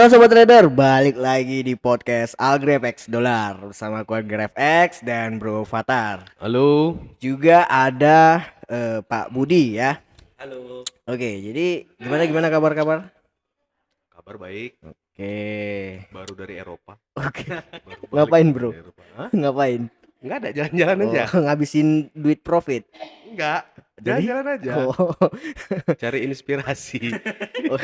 Halo Sobat Trader, balik lagi di podcast Algrave X Dollar bersama aku Algrave X dan Bro Fatar. Halo. Juga ada Pak Budi ya. Halo. Oke, jadi gimana kabar-kabar? Kabar baik, Oke. baru dari Eropa. Oke. Baru balik Ngapain, Bro? dari Eropa. Hah? Ngapain? Enggak ada jalan-jalan Oh, aja. ngabisin duit profit. Enggak, Jadi jalan-jalan aja. Oh. Cari inspirasi. Oh.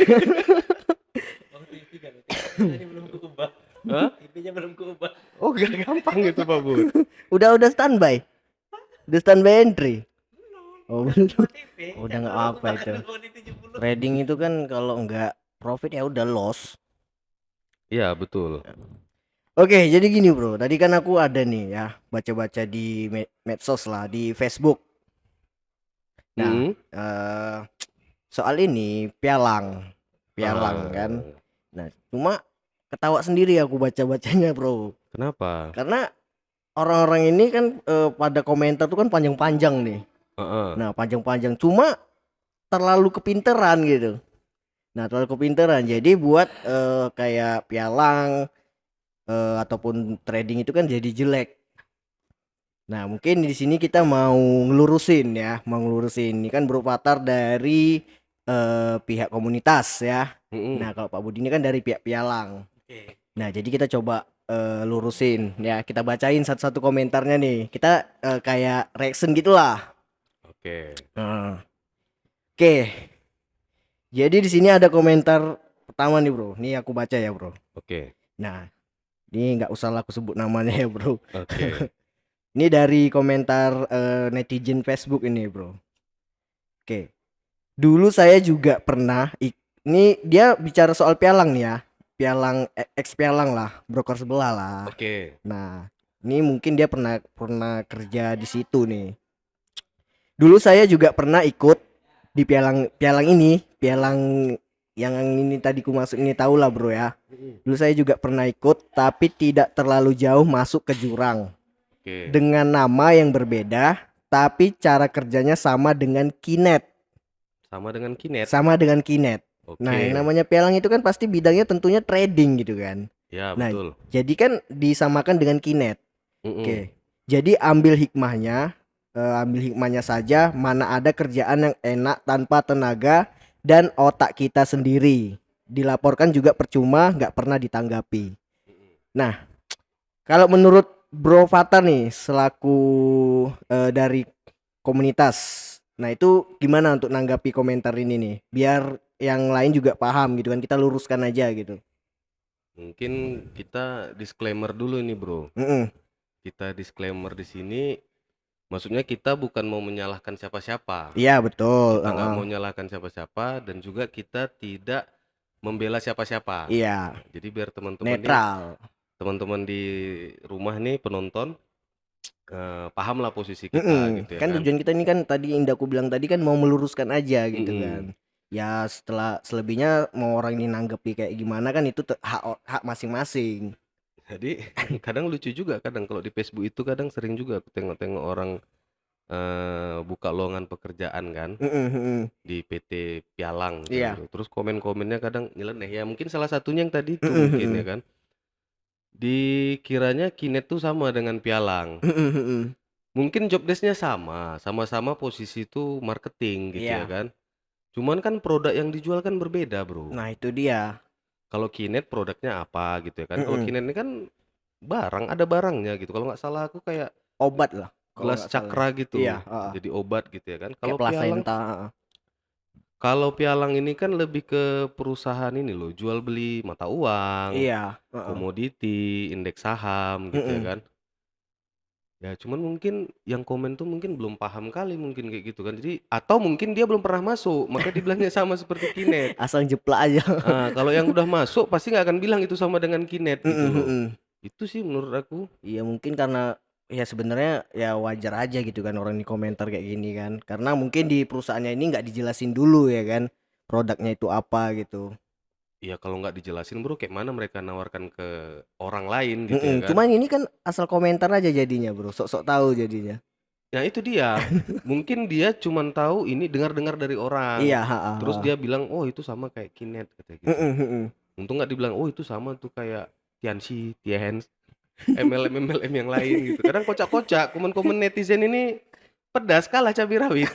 Oh, TV kan. TV-nya belum keubah. Hah? TV-nya belum keubah. Oh, gak gampang itu, Pak Bud. Udah standby. Udah standby entry. Oh, belum. TV. Udah nggak apa itu. Trading itu kan kalau nggak profit ya udah loss. Iya, betul. Oke, jadi gini bro, tadi kan aku ada nih ya baca-baca di medsos lah, di Facebook. Nah, soal ini pialang kan. Nah, cuma ketawa sendiri aku baca-bacanya bro. Kenapa? Karena orang-orang ini kan pada komentar tuh kan panjang-panjang nih. Heeh. Nah, panjang-panjang, cuma terlalu kepinteran gitu. Nah, terlalu kepinteran, jadi buat kayak pialang ataupun trading itu kan jadi jelek. Nah, mungkin di sini kita mau ngelurusin ya, ini kan Bro Fatar dari pihak komunitas ya. Nah, kalau Pak Budi ini kan dari pihak pialang. Oke. Nah, jadi kita coba lurusin ya, kita bacain satu-satu komentarnya nih. Kita kayak reaction gitulah. Oke. Oke. Jadi di sini ada komentar pertama nih, Bro. Nih aku baca ya, Bro. Oke. Nah, ini nggak usah aku sebut namanya ya, Bro. Oke. Ini dari komentar netizen Facebook ini, Bro. Oke. Dulu saya juga pernah ini dia bicara soal pialang nih ya. Pialang ex pialang lah, broker sebelah lah. Oke. Nah, ini mungkin dia pernah kerja di situ nih. Dulu saya juga pernah ikut di pialang ini, pialang yang ini tadi ku masuk ini, tahu lah bro ya. Dulu saya juga pernah ikut tapi tidak terlalu jauh masuk ke jurang. Oke. Dengan nama yang berbeda tapi cara kerjanya sama dengan Kinet. Sama dengan Kinet. Oke. Nah, yang namanya pialang itu kan pasti bidangnya tentunya trading gitu kan. Ya, Nah, betul. jadi kan disamakan dengan Kinet. Oke. Jadi ambil hikmahnya saja, mana ada kerjaan yang enak tanpa tenaga dan otak kita sendiri. Dilaporkan juga percuma, nggak pernah ditanggapi. Nah, kalau menurut Bro Fatar nih selaku dari komunitas, nah itu gimana untuk nanggapi komentar ini nih? Biar yang lain juga paham gitu kan, kita luruskan aja gitu. Mungkin kita disclaimer dulu nih, Bro. Kita disclaimer di sini. Maksudnya kita bukan mau menyalahkan siapa-siapa. Iya betul. Kita nggak mau menyalahkan siapa-siapa dan juga kita tidak membela siapa-siapa. Iya. Jadi biar teman-teman netral. Teman-teman di rumah nih penonton paham lah posisi kita gitu ya kan. Tujuan kita ini kan tadi yang aku bilang tadi kan mau meluruskan aja gitu kan. Ya setelah selebihnya mau orang ini nanggepi kayak gimana kan itu hak masing-masing. Jadi kadang lucu juga kalau di Facebook itu kadang sering juga aku tengok-tengok orang buka lowongan pekerjaan kan di PT Pialang gitu. Terus komen-komennya kadang nyeleneh ya, mungkin salah satunya yang tadi itu mungkin ya kan. Dikiranya Kinet tuh sama dengan Pialang. Mungkin job desk-nya sama-sama posisi itu marketing gitu ya kan. Cuman kan produk yang dijual kan berbeda, Bro. Nah, itu dia. Kalau Kinet produknya apa gitu ya kan. Kalau Kinet ini kan barang, ada barangnya gitu. Kalau nggak salah aku kayak obat lah. Gelas cakra gitu. Iya, jadi obat gitu ya kan. Kalau Pialang ini kan lebih ke perusahaan ini loh, jual beli mata uang, komoditi, indeks saham gitu ya kan. Ya cuman mungkin yang komen tuh mungkin belum paham kali mungkin kayak gitu kan. Jadi atau mungkin dia belum pernah masuk, maka dibilangnya sama seperti Kinet. Asal jeplak aja. Kalau yang udah masuk pasti nggak akan bilang itu sama dengan Kinet gitu loh. Itu sih menurut aku. Iya mungkin karena ya sebenarnya ya wajar aja gitu kan orang di komentar kayak gini kan. Karena mungkin di perusahaannya ini nggak dijelasin dulu ya kan produknya itu apa gitu. Iya kalau nggak dijelasin bro, kayak mana mereka nawarkan ke orang lain gitu ya kan. Cuman ini kan asal komentar aja jadinya bro, sok-sok tahu jadinya. Nah itu dia, mungkin dia cuman tahu ini dengar-dengar dari orang. Iya. Terus dia bilang, oh itu sama kayak Kinet katanya gitu. Untung nggak dibilang, oh itu sama tuh kayak Tianxi, Tians, MLM yang lain gitu. Kadang kocak-kocak, komen-komen netizen ini pedas kalah cabai rawit.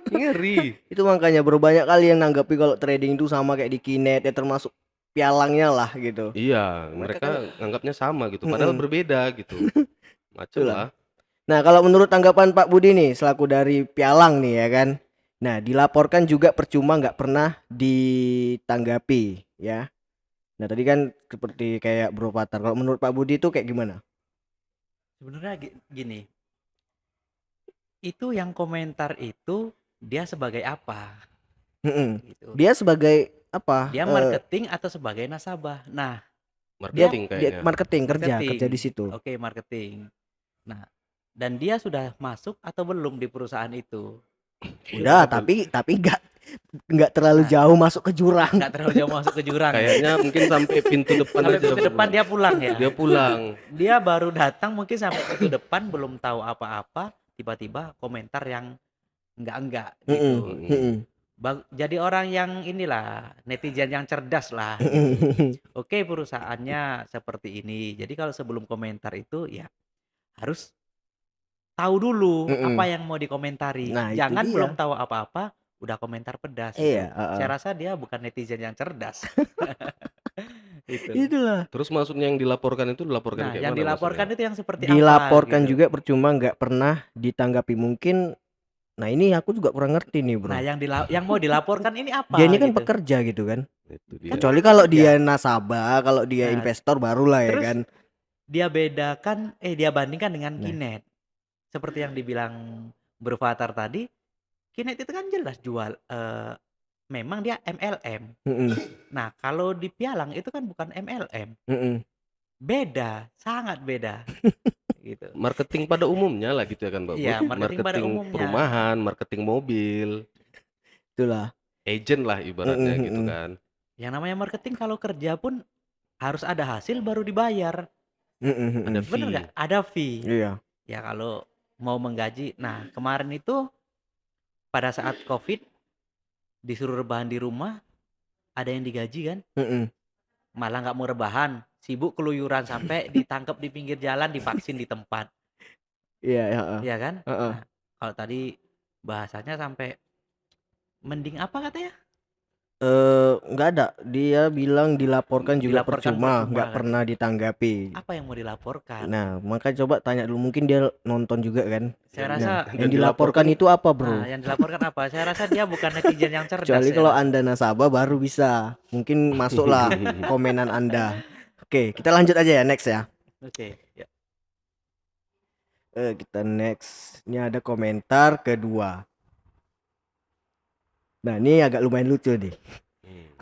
Ngeri. Itu makanya banyak kali yang nanggapi kalau trading itu sama kayak di Kinet ya, termasuk pialangnya lah gitu. Iya, Mereka mereka kan nganggapnya sama gitu, padahal berbeda gitu. Macem itulah. lah. Nah, kalau menurut tanggapan Pak Budi nih selaku dari pialang nih ya kan. Nah, dilaporkan juga percuma nggak pernah ditanggapi ya. Nah, tadi kan seperti kayak Bro Fatar. Kalau menurut Pak Budi itu kayak gimana? Sebenarnya gini, itu yang komentar itu dia sebagai apa gitu. Dia sebagai apa? Dia marketing atau sebagai nasabah. Nah, Dia Marketing dia kayaknya. marketing kerja marketing. di situ. Oke, marketing. Nah, dan dia sudah masuk atau belum di perusahaan itu? Udah, tapi nggak terlalu Nah, jauh masuk ke jurang. nggak terlalu jauh masuk ke jurang. Kayaknya mungkin sampai pintu depan Sampai aja. pintu depan dia pulang ya. Dia pulang. Dia baru datang mungkin sampai pintu depan belum tahu apa-apa, tiba-tiba komentar yang enggak gitu. Jadi orang yang inilah netizen yang cerdas lah gitu. Oke, perusahaannya seperti ini. Jadi kalau sebelum komentar itu ya harus tahu dulu apa yang mau dikomentari. Nah, itu Jangan dia. belum tahu apa-apa udah komentar pedas Iya, gitu. Saya rasa dia bukan netizen yang cerdas. Gitu. Itulah. Terus maksudnya yang dilaporkan itu dilaporkan Nah, kayak yang mana dilaporkan maksudnya? itu yang seperti Dilaporkan apa gitu. juga percuma nggak pernah ditanggapi mungkin. Nah, ini aku juga kurang ngerti nih, Bro. Nah, yang mau dilaporkan ini apa Dia ini kan gitu. pekerja gitu kan. Itu dia. Kecuali kalau dia nasabah, kalau dia Nah, investor barulah ya terus kan. dia bandingkan dengan Nah. Kinet. Seperti yang dibilang Bro Fatar tadi, Kinet itu kan jelas jual memang dia MLM. Nah, kalau di Pialang itu kan bukan MLM. Beda, sangat beda. Gitu. Marketing pada umumnya lah gitu ya kan, Mbak. Iya, marketing pada umumnya. Perumahan, marketing mobil. Itulah. Agent lah ibaratnya gitu kan. Yang namanya marketing kalau kerja pun harus ada hasil baru dibayar. Ada fee. Bener nggak? Ada fee. Iya. Ya kalau mau menggaji. Nah, kemarin itu pada saat COVID disuruh rebahan di rumah, ada yang digaji kan? Malah nggak mau rebahan, sibuk keluyuran sampai ditangkap di pinggir jalan, divaksin di tempat. Iya, Iya kan? Nah, kalau tadi bahasanya sampai mending apa katanya? Nggak ada. Dia bilang dilaporkan juga percuma, nggak kan? pernah ditanggapi. Apa yang mau dilaporkan? Nah, makanya coba tanya dulu, mungkin dia nonton juga kan. Saya rasa yang dilaporkan itu apa, Bro? Nah, yang dilaporkan apa? Saya rasa dia bukan netizen yang cerdas. Kecuali ya. kalau Anda nasabah baru bisa. Mungkin masuklah komenan Anda. Oke, kita lanjut aja ya, next ya. Oke, ya. Kita next. Ini ada komentar kedua. Nah, ini agak lumayan lucu nih.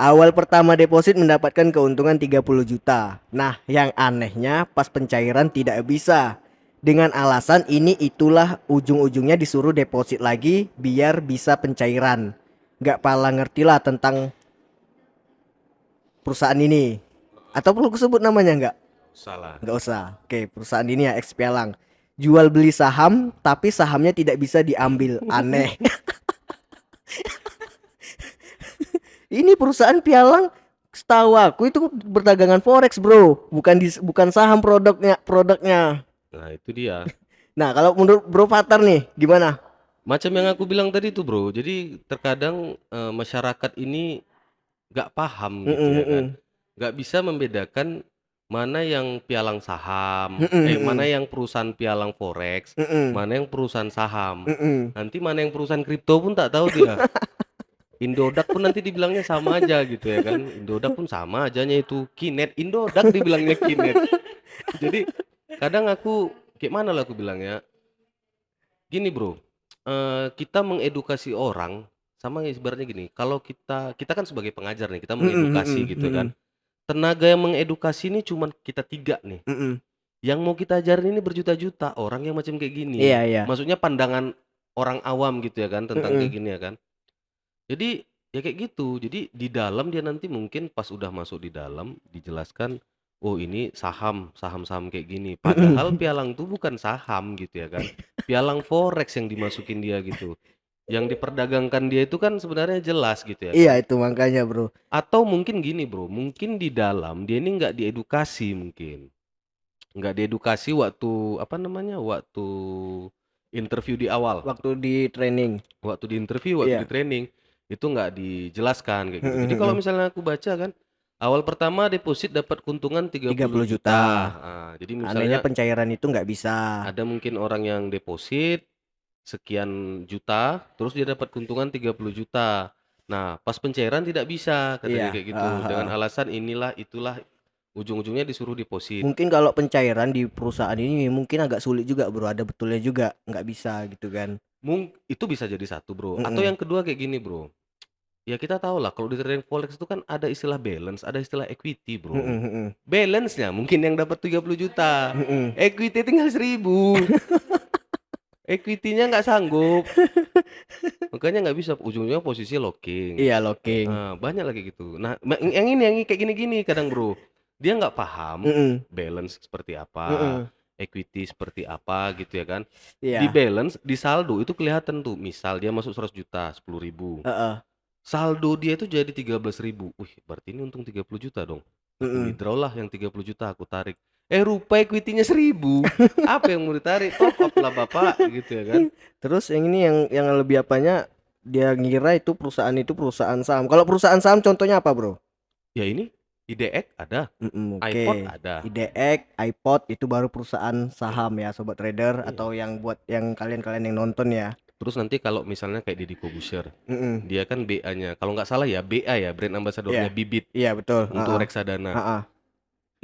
Awal pertama deposit mendapatkan keuntungan 30 juta. Nah, yang anehnya pas pencairan tidak bisa. Dengan alasan ini itulah ujung-ujungnya disuruh deposit lagi biar bisa pencairan. Nggak pala ngerti lah tentang perusahaan ini. Atau perlu kusebut namanya nggak? Salah. Nggak usah. Oke, perusahaan ini ya ex Pialang. Jual beli saham tapi sahamnya tidak bisa diambil. Aneh. Ini perusahaan Pialang, setahu aku itu perdagangan forex, Bro. Bukan saham produknya. Nah, itu dia. Nah, kalau menurut Bro Fatar nih, gimana? Macam yang aku bilang tadi tuh, Bro. Jadi terkadang masyarakat ini nggak paham gitu ya kan. Nggak bisa membedakan mana yang pialang saham, mana yang perusahaan pialang forex, mana yang perusahaan saham. Nanti mana yang perusahaan kripto pun tak tahu dia. Indodax pun nanti dibilangnya sama aja gitu ya kan. Indodax pun sama ajanya itu. Kinet, Indodax dibilangnya Kinet. Jadi kadang aku kayak mana lah aku bilangnya. Gini, Bro. Kita mengedukasi orang sama ibaratnya gini. Kalau kita kan sebagai pengajar nih, kita mengedukasi gitu kan. Tenaga yang mengedukasi ini cuma kita 3 nih. Yang mau kita ajarin ini berjuta-juta orang yang macam kayak gini. Iya. Maksudnya pandangan orang awam gitu ya kan tentang kayak gini ya kan. Jadi ya kayak gitu. Jadi di dalam dia nanti mungkin pas udah masuk di dalam dijelaskan, oh ini saham kayak gini. Padahal pialang tuh bukan saham gitu ya kan. Pialang forex yang dimasukin dia gitu. yang diperdagangkan dia itu kan sebenarnya jelas gitu ya Iya kan. itu makanya bro. Atau mungkin gini bro, mungkin di dalam dia ini nggak diedukasi mungkin. Nggak diedukasi waktu, apa namanya, waktu interview di awal. Waktu di training. Waktu di interview, waktu di Iya. training, itu nggak dijelaskan kayak gitu. Mm-mm, Jadi kalau mm-mm. misalnya aku baca kan, awal pertama deposit dapat keuntungan 30 30 juta. juta. Jadi Anehnya misalnya pencairan itu nggak bisa. ada mungkin orang yang deposit sekian juta, terus dia dapat keuntungan 30 juta. Nah, pas pencairan tidak bisa katanya Iya. kayak gitu. Dengan alasan itulah, ujung-ujungnya disuruh deposit. Mungkin kalau pencairan di perusahaan ini mungkin agak sulit juga bro. Ada betulnya juga nggak bisa gitu kan. Itu bisa jadi satu bro. Atau yang kedua kayak gini bro. Ya kita tahu lah kalau di trading forex itu kan ada istilah balance, ada istilah equity bro. Balance-nya mungkin yang dapat 30 juta, equity tinggal 1.000. Equity-nya nggak sanggup, makanya nggak bisa, ujungnya posisi locking. Iya locking. Banyak lagi gitu. Nah yang kayak gini-gini kadang bro, dia nggak paham balance seperti apa, equity seperti apa gitu ya kan. Di Iya. balance, di saldo itu kelihatan tuh, misal dia masuk 100 juta, 10.000. Saldo dia itu jadi 13.000. Wih, berarti ini untung 30 juta dong. Aku withdraw lah yang 30 juta, aku tarik. Rupa equity-nya 1.000. Apa yang mau ditarik? Top up lah Bapak, gitu ya kan. Terus yang ini yang lebih apanya, dia ngira itu perusahaan saham. Kalau perusahaan saham contohnya apa, Bro? Ya ini IDX ada, Oke. iPod ada. IDX, iPod itu baru perusahaan saham ya, sobat trader, atau yang buat yang kalian yang nonton ya. Terus nanti kalau misalnya kayak Deddy Corbuzier, dia kan BA-nya, kalau nggak salah ya BA ya, brand ambassador-nya Bibit. Iya betul. Untuk reksadana.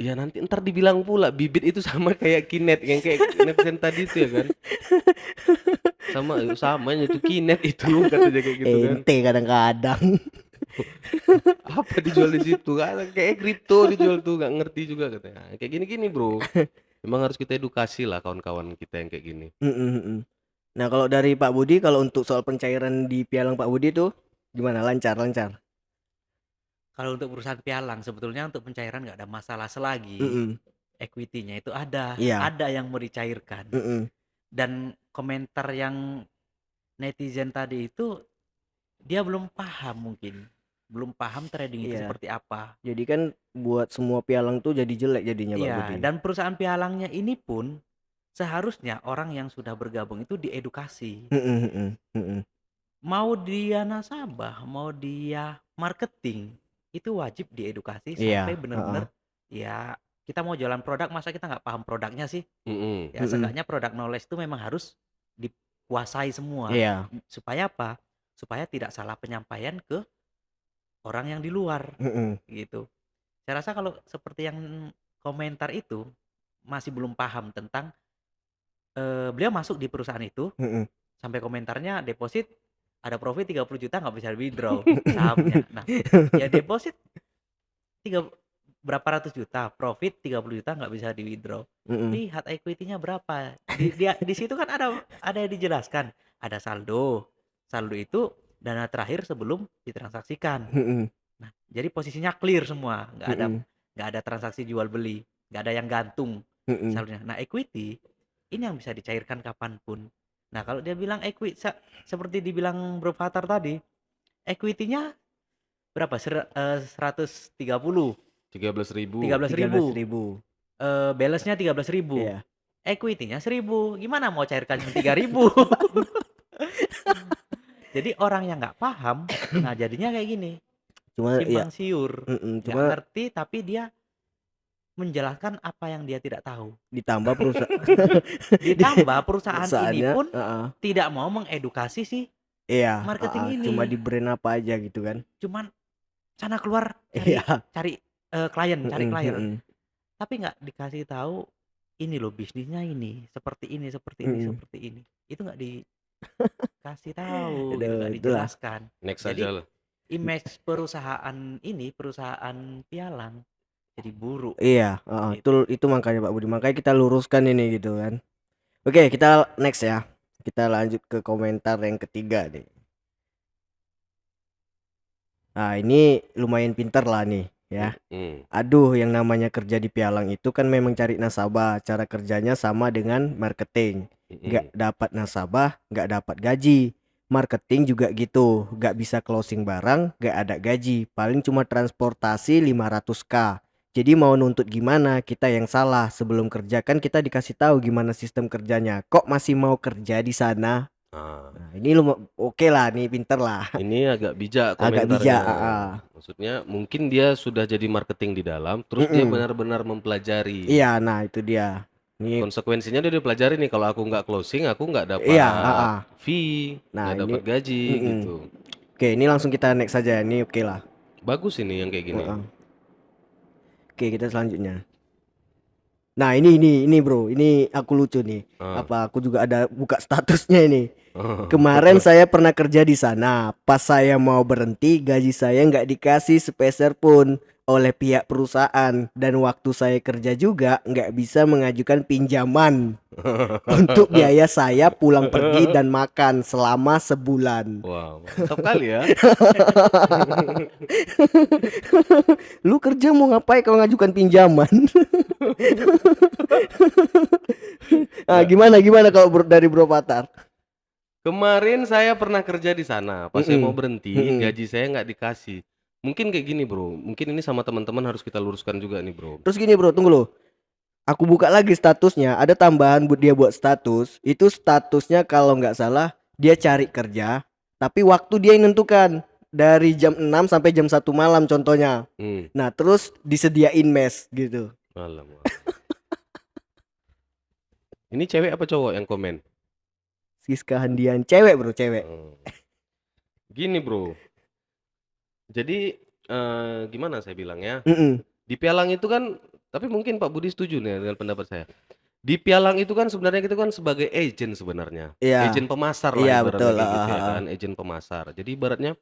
Ya nanti ntar dibilang pula Bibit itu sama kayak Kinet, yang kayak netizen tadi itu ya kan. Samanya itu Kinet itu katanya kayak gitu kan. Ente kadang-kadang. Apa dijual di situ kan, kayak kripto dijual tuh, nggak ngerti juga katanya. Kayak gini-gini bro. Memang harus kita edukasi lah kawan-kawan kita yang kayak gini. Nah kalau dari Pak Budi, kalau untuk soal pencairan di pialang Pak Budi tuh gimana? Lancar? Kalau untuk perusahaan pialang sebetulnya untuk pencairan nggak ada masalah selagi equity-nya itu ada yang mau dicairkan. Dan komentar yang netizen tadi itu dia belum paham trading itu seperti apa. Jadi kan buat semua pialang tuh jadi jelek jadinya Pak Budi. Dan perusahaan pialangnya ini pun seharusnya orang yang sudah bergabung itu diedukasi. Mau dia nasabah, mau dia marketing, itu wajib diedukasi sampai benar-benar ya kita mau jualan produk, masa kita nggak paham produknya sih? Ya seenggaknya produk knowledge itu memang harus dikuasai semua. Supaya apa? Supaya tidak salah penyampaian ke orang yang di luar gitu. Saya rasa kalau seperti yang komentar itu masih belum paham tentang beliau masuk di perusahaan itu sampai komentarnya deposit ada profit 30 juta nggak bisa withdraw sahamnya. Nah, ya deposit berapa ratus juta, profit 30 juta nggak bisa di withdraw. Lihat equity-nya berapa. Di situ kan ada yang dijelaskan, ada saldo. Saldo itu dana terakhir sebelum ditransaksikan. Nah, jadi posisinya clear semua, nggak ada transaksi jual beli, nggak ada yang gantung saldonya. Nah, equity ini yang bisa dicairkan kapanpun. Nah, kalau dia bilang equity seperti dibilang Bro Fatar tadi, equity-nya berapa? 130. 13.000. Balance-nya 13.000. Equity-nya 1.000. Gimana mau cairkan 3.000? Jadi orang yang nggak paham, nah jadinya kayak gini. Simpang siur. Nggak ngerti tapi dia menjelaskan apa yang dia tidak tahu. Ditambah perusahaan ini pun tidak mau mengedukasi sih marketing ini. Cuma di brand apa aja gitu kan. Cuman sana keluar cari klien. Tapi nggak dikasih tahu ini loh bisnisnya ini seperti ini. Itu nggak dikasih tahu, gitu, nggak dijelaskan. Next Jadi aja lah. image perusahaan pialang jadi buruk. Itu makanya Pak Budi, makanya kita luruskan ini gitu kan. Oke, kita next ya. Kita lanjut ke komentar yang ketiga nih. Nah, ini lumayan pintar lah nih ya. Aduh, yang namanya kerja di pialang itu kan memang cari nasabah. Cara kerjanya sama dengan marketing. Nggak dapat nasabah, nggak dapat gaji. Marketing juga gitu, gak bisa closing barang, gak ada gaji, paling cuma transportasi 500K. Jadi mau nuntut gimana? Kita yang salah. Sebelum kerja kan kita dikasih tahu gimana sistem kerjanya. Kok masih mau kerja di sana? Nah, Nah, ini lu oke lah nih, pinter lah. ini agak bijak Agak bijak, komentarnya. Maksudnya mungkin dia sudah jadi marketing di dalam, terus dia benar-benar mempelajari. Iya, nah itu dia. Ini Konsekuensinya dia udah pelajari nih, kalau aku nggak closing, aku nggak iya, dapat fee, Nah, nggak ini dapat gaji gitu. Oke, ini langsung kita next saja. Ini oke lah. Bagus ini yang kayak gini. Oke, kita selanjutnya. Nah, ini bro, ini aku lucu nih. Apa aku juga ada buka statusnya ini. Kemarin saya pernah kerja di sana. Pas saya mau berhenti, gaji saya nggak dikasih sepeser pun oleh pihak perusahaan, dan waktu saya kerja juga nggak bisa mengajukan pinjaman untuk biaya saya pulang pergi dan makan selama sebulan. Wow, mantap kali ya. Lu kerja mau ngapain kalau ngajukan pinjaman? Nah, gimana kalau dari Bro Patar? Kemarin saya pernah kerja di sana. Pas saya mau berhenti, gaji saya nggak dikasih. Mungkin kayak gini bro, mungkin ini sama teman-teman harus kita luruskan juga nih bro. Terus gini bro, tunggu lo. Aku buka lagi statusnya, ada tambahan buat dia buat status. Itu statusnya kalau nggak salah dia cari kerja, tapi waktu dia yang nentukan dari jam 6 sampai jam 1 malam contohnya. Nah, terus disediain mes gitu. Malam. Ini cewek apa cowok yang komen? Siska Handian, cewek bro, cewek. Gini bro. Jadi gimana saya bilangnya? Di pialang itu kan, tapi mungkin Pak Budi setuju nih dengan pendapat saya. Di pialang itu kan sebenarnya kita kan sebagai agent sebenarnya. Agent pemasar lah ibaratnya betul, gitu ya kan, agent pemasar. Jadi ibaratnya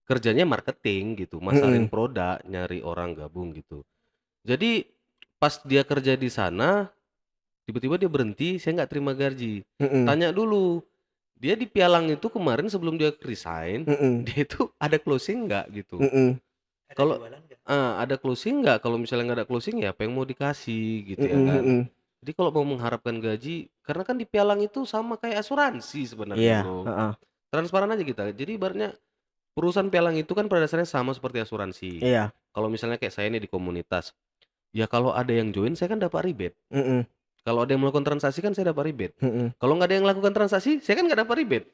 kerjanya marketing gitu, masarin produk, nyari orang gabung gitu. Jadi pas dia kerja di sana, tiba-tiba dia berhenti, saya nggak terima gaji. Tanya dulu, dia di pialang itu kemarin sebelum dia resign, dia itu ada closing nggak gitu. Kalau ada closing nggak? Kalau misalnya nggak ada closing ya apa yang mau dikasih gitu ya kan. Jadi kalau mau mengharapkan gaji, karena kan di pialang itu sama kayak asuransi sebenarnya bro. Transparan aja kita. Jadi ibaratnya perusahaan pialang itu kan pada dasarnya sama seperti asuransi. Kalau misalnya kayak saya nih di komunitas, ya kalau ada yang join saya kan dapat rebate. Kalau ada yang melakukan transaksi kan saya dapat rebate. Kalau nggak ada yang melakukan transaksi, saya kan nggak dapat rebate.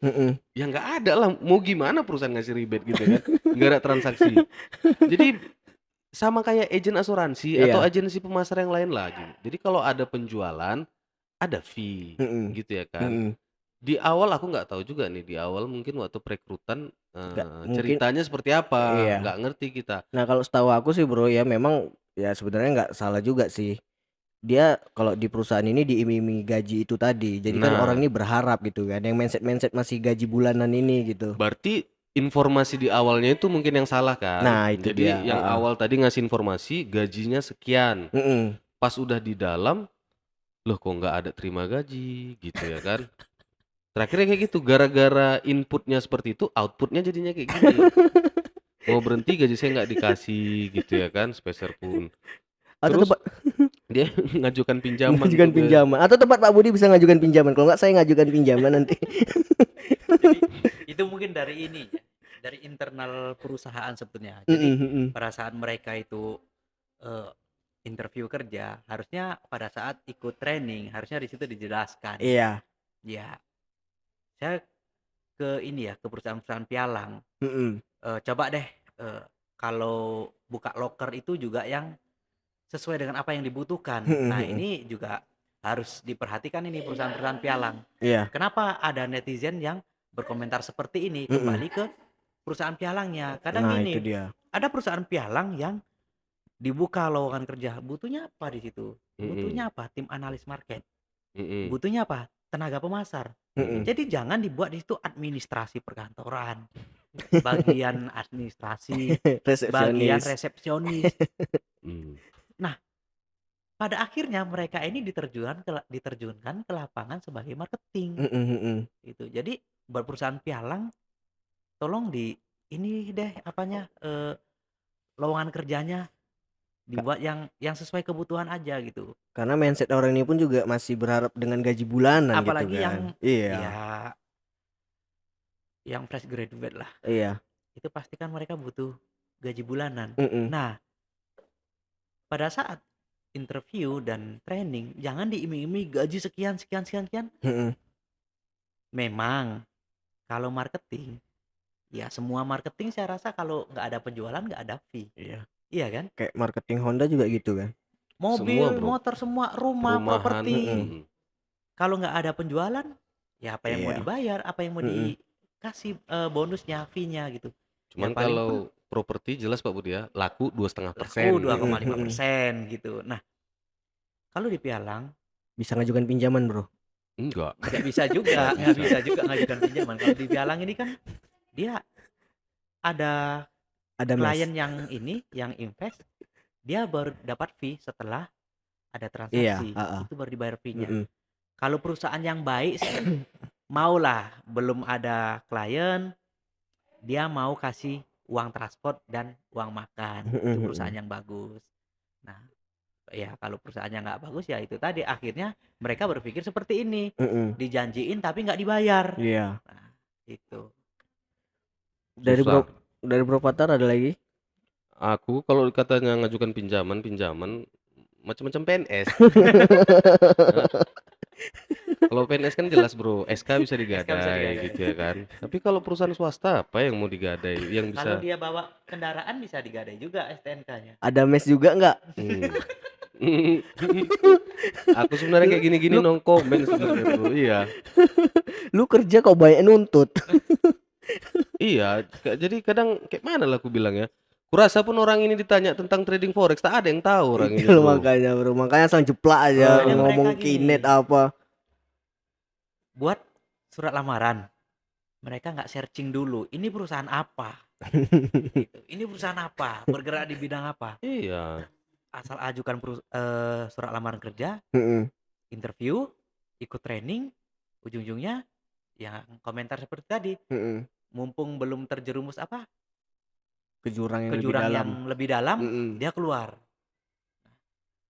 Ya nggak ada lah. Mau gimana perusahaan ngasih rebate gitu kan? Nggak ada transaksi. Jadi sama kayak agen asuransi atau agensi pemasar yang lain lagi. Jadi kalau ada penjualan, ada fee, gitu ya kan. Di awal aku nggak tahu juga nih. Di awal mungkin waktu perekrutan ceritanya seperti apa, nggak ngerti kita. Nah kalau setahu aku sih bro ya memang ya sebenarnya nggak salah juga sih. Dia kalau di perusahaan ini diiming-imingi gaji itu tadi. Jadi kan orang ini berharap gitu kan. Yang mindset masih gaji bulanan ini gitu. Berarti informasi di awalnya itu mungkin yang salah kan. Nah itu Jadi dia. yang awal tadi ngasih informasi gajinya sekian. Pas udah di dalam, loh kok nggak ada terima gaji gitu ya kan. Terakhirnya kayak gitu, gara-gara inputnya seperti itu, outputnya jadinya kayak gini. Mau berhenti gaji saya nggak dikasih gitu ya kan, sepeser pun. Atau Terus dia ngajukan pinjaman. Ngajukan pinjaman. Atau tempat Pak Budi bisa ngajukan pinjaman. Kalau nggak saya ngajukan pinjaman nanti. Jadi, itu mungkin dari ini ya, dari internal perusahaan sebetulnya. Jadi pada saat mereka itu interview kerja, harusnya pada saat ikut training, harusnya di situ dijelaskan. Iya. Ya, saya ke ini ya, ke perusahaan-perusahaan pialang. Coba deh kalau buka loker itu juga yang sesuai dengan apa yang dibutuhkan. Nah ini juga harus diperhatikan ini perusahaan-perusahaan pialang. Kenapa ada netizen yang berkomentar seperti ini? Kembali ke perusahaan pialangnya. Kadang Nah, ini itu dia. ada perusahaan pialang yang dibuka lowongan kerja, butuhnya apa di situ? Butuhnya apa? Tim analis market. Butuhnya apa? Tenaga pemasar. Jadi jangan dibuat di situ administrasi perkantoran, bagian administrasi, bagian resepsionis. Nah, pada akhirnya mereka ini diterjunkan ke lapangan sebagai marketing. Gitu. Jadi buat perusahaan pialang, tolong ini deh lowongan kerjanya dibuat yang sesuai kebutuhan aja gitu. Karena mindset orang ini pun juga masih berharap dengan gaji bulanan apalagi gitu kan. Yang yang fresh graduate lah. Iya. Itu pasti kan mereka butuh gaji bulanan. Mm-mm. Nah, pada saat interview dan training jangan diiming-iming gaji sekian. Mm-mm. Memang kalau marketing, ya semua marketing saya rasa kalau nggak ada penjualan nggak ada fee. Iya. Iya kan? Kayak marketing Honda juga gitu kan. Mobil, Semua, bro. motor, semua, rumah, Perumahan. properti. Mm-mm. Kalau nggak ada penjualan, ya apa yang mau Iya. dibayar, apa yang mau Mm-mm. dikasih bonusnya, fee-nya gitu. Cuman Ya paling kalau pun properti jelas Pak Budi ya, laku 2,5%. laku gitu. 2,5% gitu. Nah, kalau di pialang Bisa ngajukan pinjaman, Bro. Enggak. nggak bisa juga, nggak bisa juga ngajukan pinjaman. Kalau di pialang ini kan dia ada Ada klien mes. yang invest, dia baru dapat fee setelah ada Iya, transaksi. heeh. Itu baru dibayar fee-nya. Mm-mm. Kalau perusahaan yang baik sih maulah, belum ada klien, dia mau kasih uang transport dan uang makan. Itu perusahaan yang bagus. Nah, ya kalau perusahaannya nggak bagus ya itu tadi akhirnya mereka berpikir seperti ini, Mm-mm. dijanjiin tapi nggak dibayar. Iya. Nah, itu. Susah. Dari Bro Patar ada lagi? Aku kalau katanya ngajukan pinjaman macam-macam PNS. Kalau PNS kan jelas bro, SK bisa digadai gitu ya kan. Tapi kalau perusahaan swasta apa yang mau digadai? Yang bisa. Kalau dia bawa kendaraan bisa digadai juga STNK-nya. Ada mes juga nggak? Aku sebenarnya kayak gini-gini no comment sebenarnya bro. Iya. Lu kerja kok banyak nuntut. Iya, jadi kadang kayak mana lah aku bilang ya. Kurasa pun orang ini ditanya tentang trading forex, tak ada yang tahu orang ini Itu bro. makanya bro, makanya langsung jeplak aja Makanya ngomong mereka gini. kinet apa. Buat surat lamaran, mereka nggak searching dulu, ini perusahaan apa? Gitu. Ini perusahaan apa? Bergerak di bidang apa? Iya. Asal ajukan surat lamaran kerja, Mm-mm. interview, ikut training, ujung-ujungnya yang komentar seperti tadi, Mm-mm. mumpung belum terjerumus apa? Ke jurang yang Ke lebih jurang dalam. yang lebih dalam, Mm-mm. dia keluar.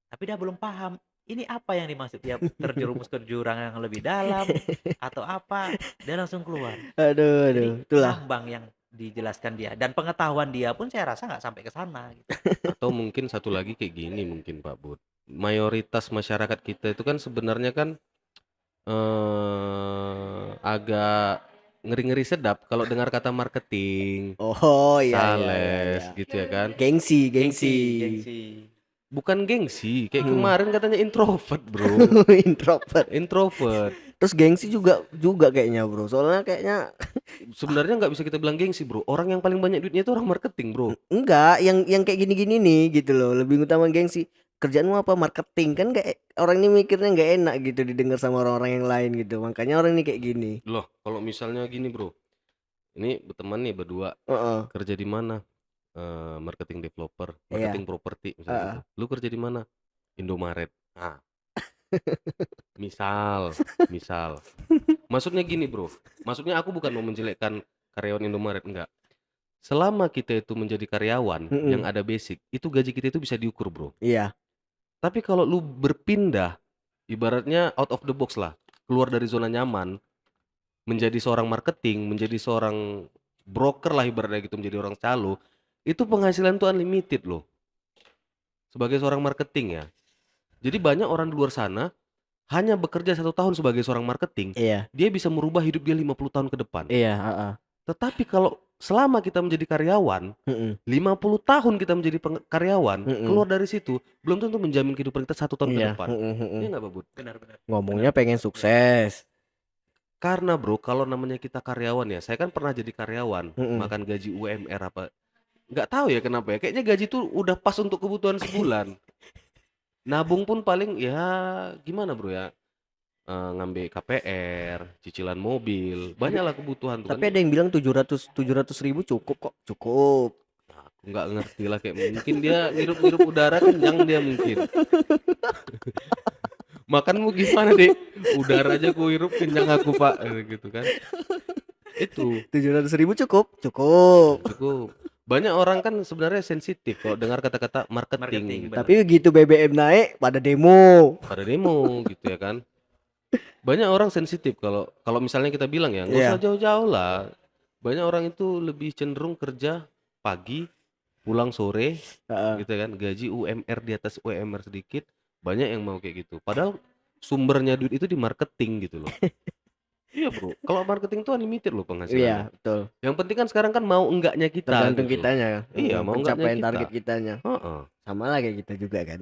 Tapi dia belum paham, ini apa yang dimaksud? Dia terjerumus ke jurang yang lebih dalam atau apa? Dia langsung keluar. Aduh, itulah. Ngambang yang dijelaskan dia, dan pengetahuan dia pun saya rasa nggak sampai ke sana gitu. Atau mungkin satu lagi kayak gini mungkin Pak Bud. Mayoritas masyarakat kita itu kan sebenarnya kan agak ngeri-ngeri sedap kalau dengar kata marketing, Oh iya sales iya. gitu ya kan. Gengsi. Bukan gengsi, kayak kemarin katanya introvert bro. Introvert. Terus gengsi juga kayaknya bro. Soalnya kayaknya Sebenarnya nggak bisa kita bilang gengsi bro. Orang yang paling banyak duitnya itu orang marketing bro. enggak, yang kayak gini-gini nih gitu loh. Lebih utama gengsi. Kerjaanmu apa? Marketing kan, kayak orang ini mikirnya nggak enak gitu didengar sama orang-orang yang lain gitu. Makanya orang ini kayak gini. Loh, kalau misalnya gini bro, ini berteman nih berdua, kerja di mana? Marketing developer, marketing properti misalnya gitu. Lu kerja di mana? Indomaret. Ah. misal. Maksudnya gini bro, maksudnya aku bukan mau menjelekkan karyawan Indomaret, enggak. Selama kita itu menjadi karyawan yang ada basic, itu gaji kita itu bisa diukur bro. Iya. Tapi kalau lu berpindah, ibaratnya out of the box lah, keluar dari zona nyaman, menjadi seorang marketing, menjadi seorang broker lah ibaratnya gitu, menjadi orang calo, itu penghasilan tuh unlimited loh. Sebagai seorang marketing ya. Jadi banyak orang di luar sana hanya bekerja 1 tahun sebagai seorang marketing, dia bisa merubah hidup dia 50 tahun ke depan. Iya. Tetapi kalau selama kita menjadi karyawan, 50 tahun kita menjadi karyawan, keluar dari situ belum tentu menjamin kehidupan kita 1 tahun ke depan. Iya nggak Pak Bud? Benar-benar. Ngomongnya pengen sukses. Karena bro, kalau namanya kita karyawan ya, saya kan pernah jadi karyawan, makan gaji UMR apa, nggak tahu ya kenapa ya, kayaknya gaji tuh udah pas untuk kebutuhan sebulan. Nabung pun paling ya gimana bro ya, ngambil KPR, cicilan mobil, banyaklah kebutuhan tuh. Tapi ada yang bilang 700 ribu cukup kok. Cukup. Nah, aku nggak ngerti lah, kayak mungkin dia ngirup-ngirup udara kenyang dia mungkin. Makanmu gimana deh? Udara aja ku hirup kenyang aku pak, gitu kan. Itu 700 ribu cukup. Banyak orang kan sebenarnya sensitif kalau dengar kata-kata marketing. Tapi begitu BBM naik pada demo gitu ya kan. Banyak orang sensitif kalau misalnya kita bilang ya nggak usah jauh-jauh lah, Banyak orang itu lebih cenderung kerja pagi, pulang sore, gitu kan. Gaji UMR di atas UMR sedikit, banyak yang mau kayak gitu. Padahal sumbernya duit itu di marketing gitu loh. Iya bro, kalau marketing tuh unlimited loh penghasilannya. Iya, betul. Yang penting kan sekarang kan mau enggaknya kita Tergantung gitu. kitanya, Iya, mau enggaknya pencapaian kita. target kitanya. Heeh. Sama lah kayak kita juga kan.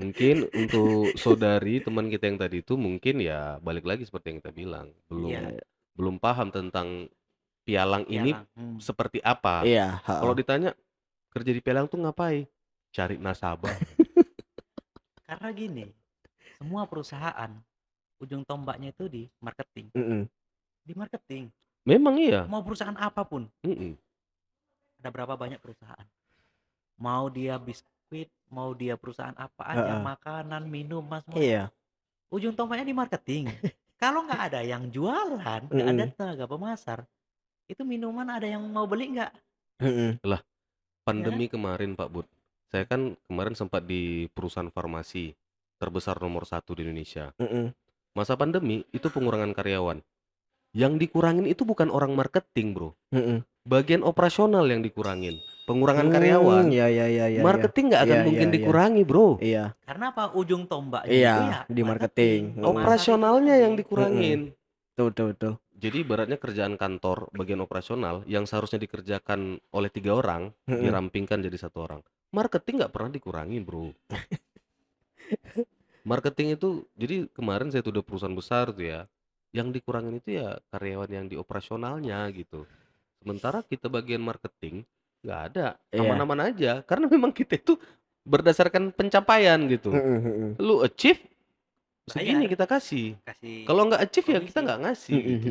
Mungkin untuk saudari teman kita yang tadi itu mungkin ya balik lagi seperti yang kita bilang, Iya, belum paham tentang pialang ini pialang. seperti apa. Iya, Kalau ditanya kerja di pialang tuh ngapain? Cari nasabah. Karena gini, semua perusahaan ujung tombaknya itu di marketing. Di marketing. Memang iya. Mau perusahaan apapun. Ada berapa banyak perusahaan? Mau dia biskuit, mau dia perusahaan apa aja, makanan, minuman semua. Iya. Ujung tombaknya di marketing. Kalau nggak ada yang jualan, nggak ada tenaga pemasar, itu minuman ada yang mau beli nggak? Lah, pandemi kemarin Pak Bud, saya kan kemarin sempat di perusahaan farmasi terbesar nomor 1 di Indonesia. Masa pandemi itu pengurangan karyawan. Yang dikurangin itu bukan orang marketing bro, bagian operasional yang dikurangin, pengurangan karyawan. Iya. Marketing nggak akan mungkin dikurangi bro. Iya. Karena apa? Ujung tombaknya Iya, itu ya di marketing. Operasionalnya yang dikurangin. Betul. Jadi ibaratnya kerjaan kantor bagian operasional yang seharusnya dikerjakan oleh 3 orang dirampingkan jadi 1 orang. Marketing nggak pernah dikurangin bro. Marketing itu, jadi kemarin saya tuh udah perusahaan besar tuh ya, yang dikurangin itu ya karyawan yang di operasionalnya gitu. Sementara kita bagian marketing nggak ada, aman-aman aja, karena memang kita itu berdasarkan pencapaian gitu. Lu achieve segini kita kasih. Kalau nggak achieve ya kita nggak ngasih gitu.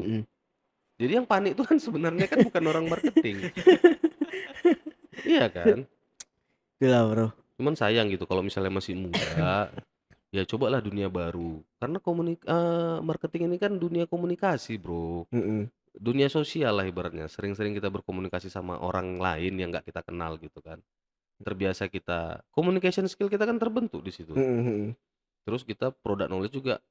Jadi yang panik itu kan sebenarnya kan bukan orang marketing. Iya kan? Gila bro. Cuman sayang gitu kalau misalnya masih muda, ya cobalah dunia baru. Karena marketing ini kan dunia komunikasi bro. Dunia sosial lah ibaratnya. Sering-sering kita berkomunikasi sama orang lain yang nggak kita kenal gitu kan. Terbiasa kita, communication skill kita kan terbentuk di situ. Terus kita product knowledge juga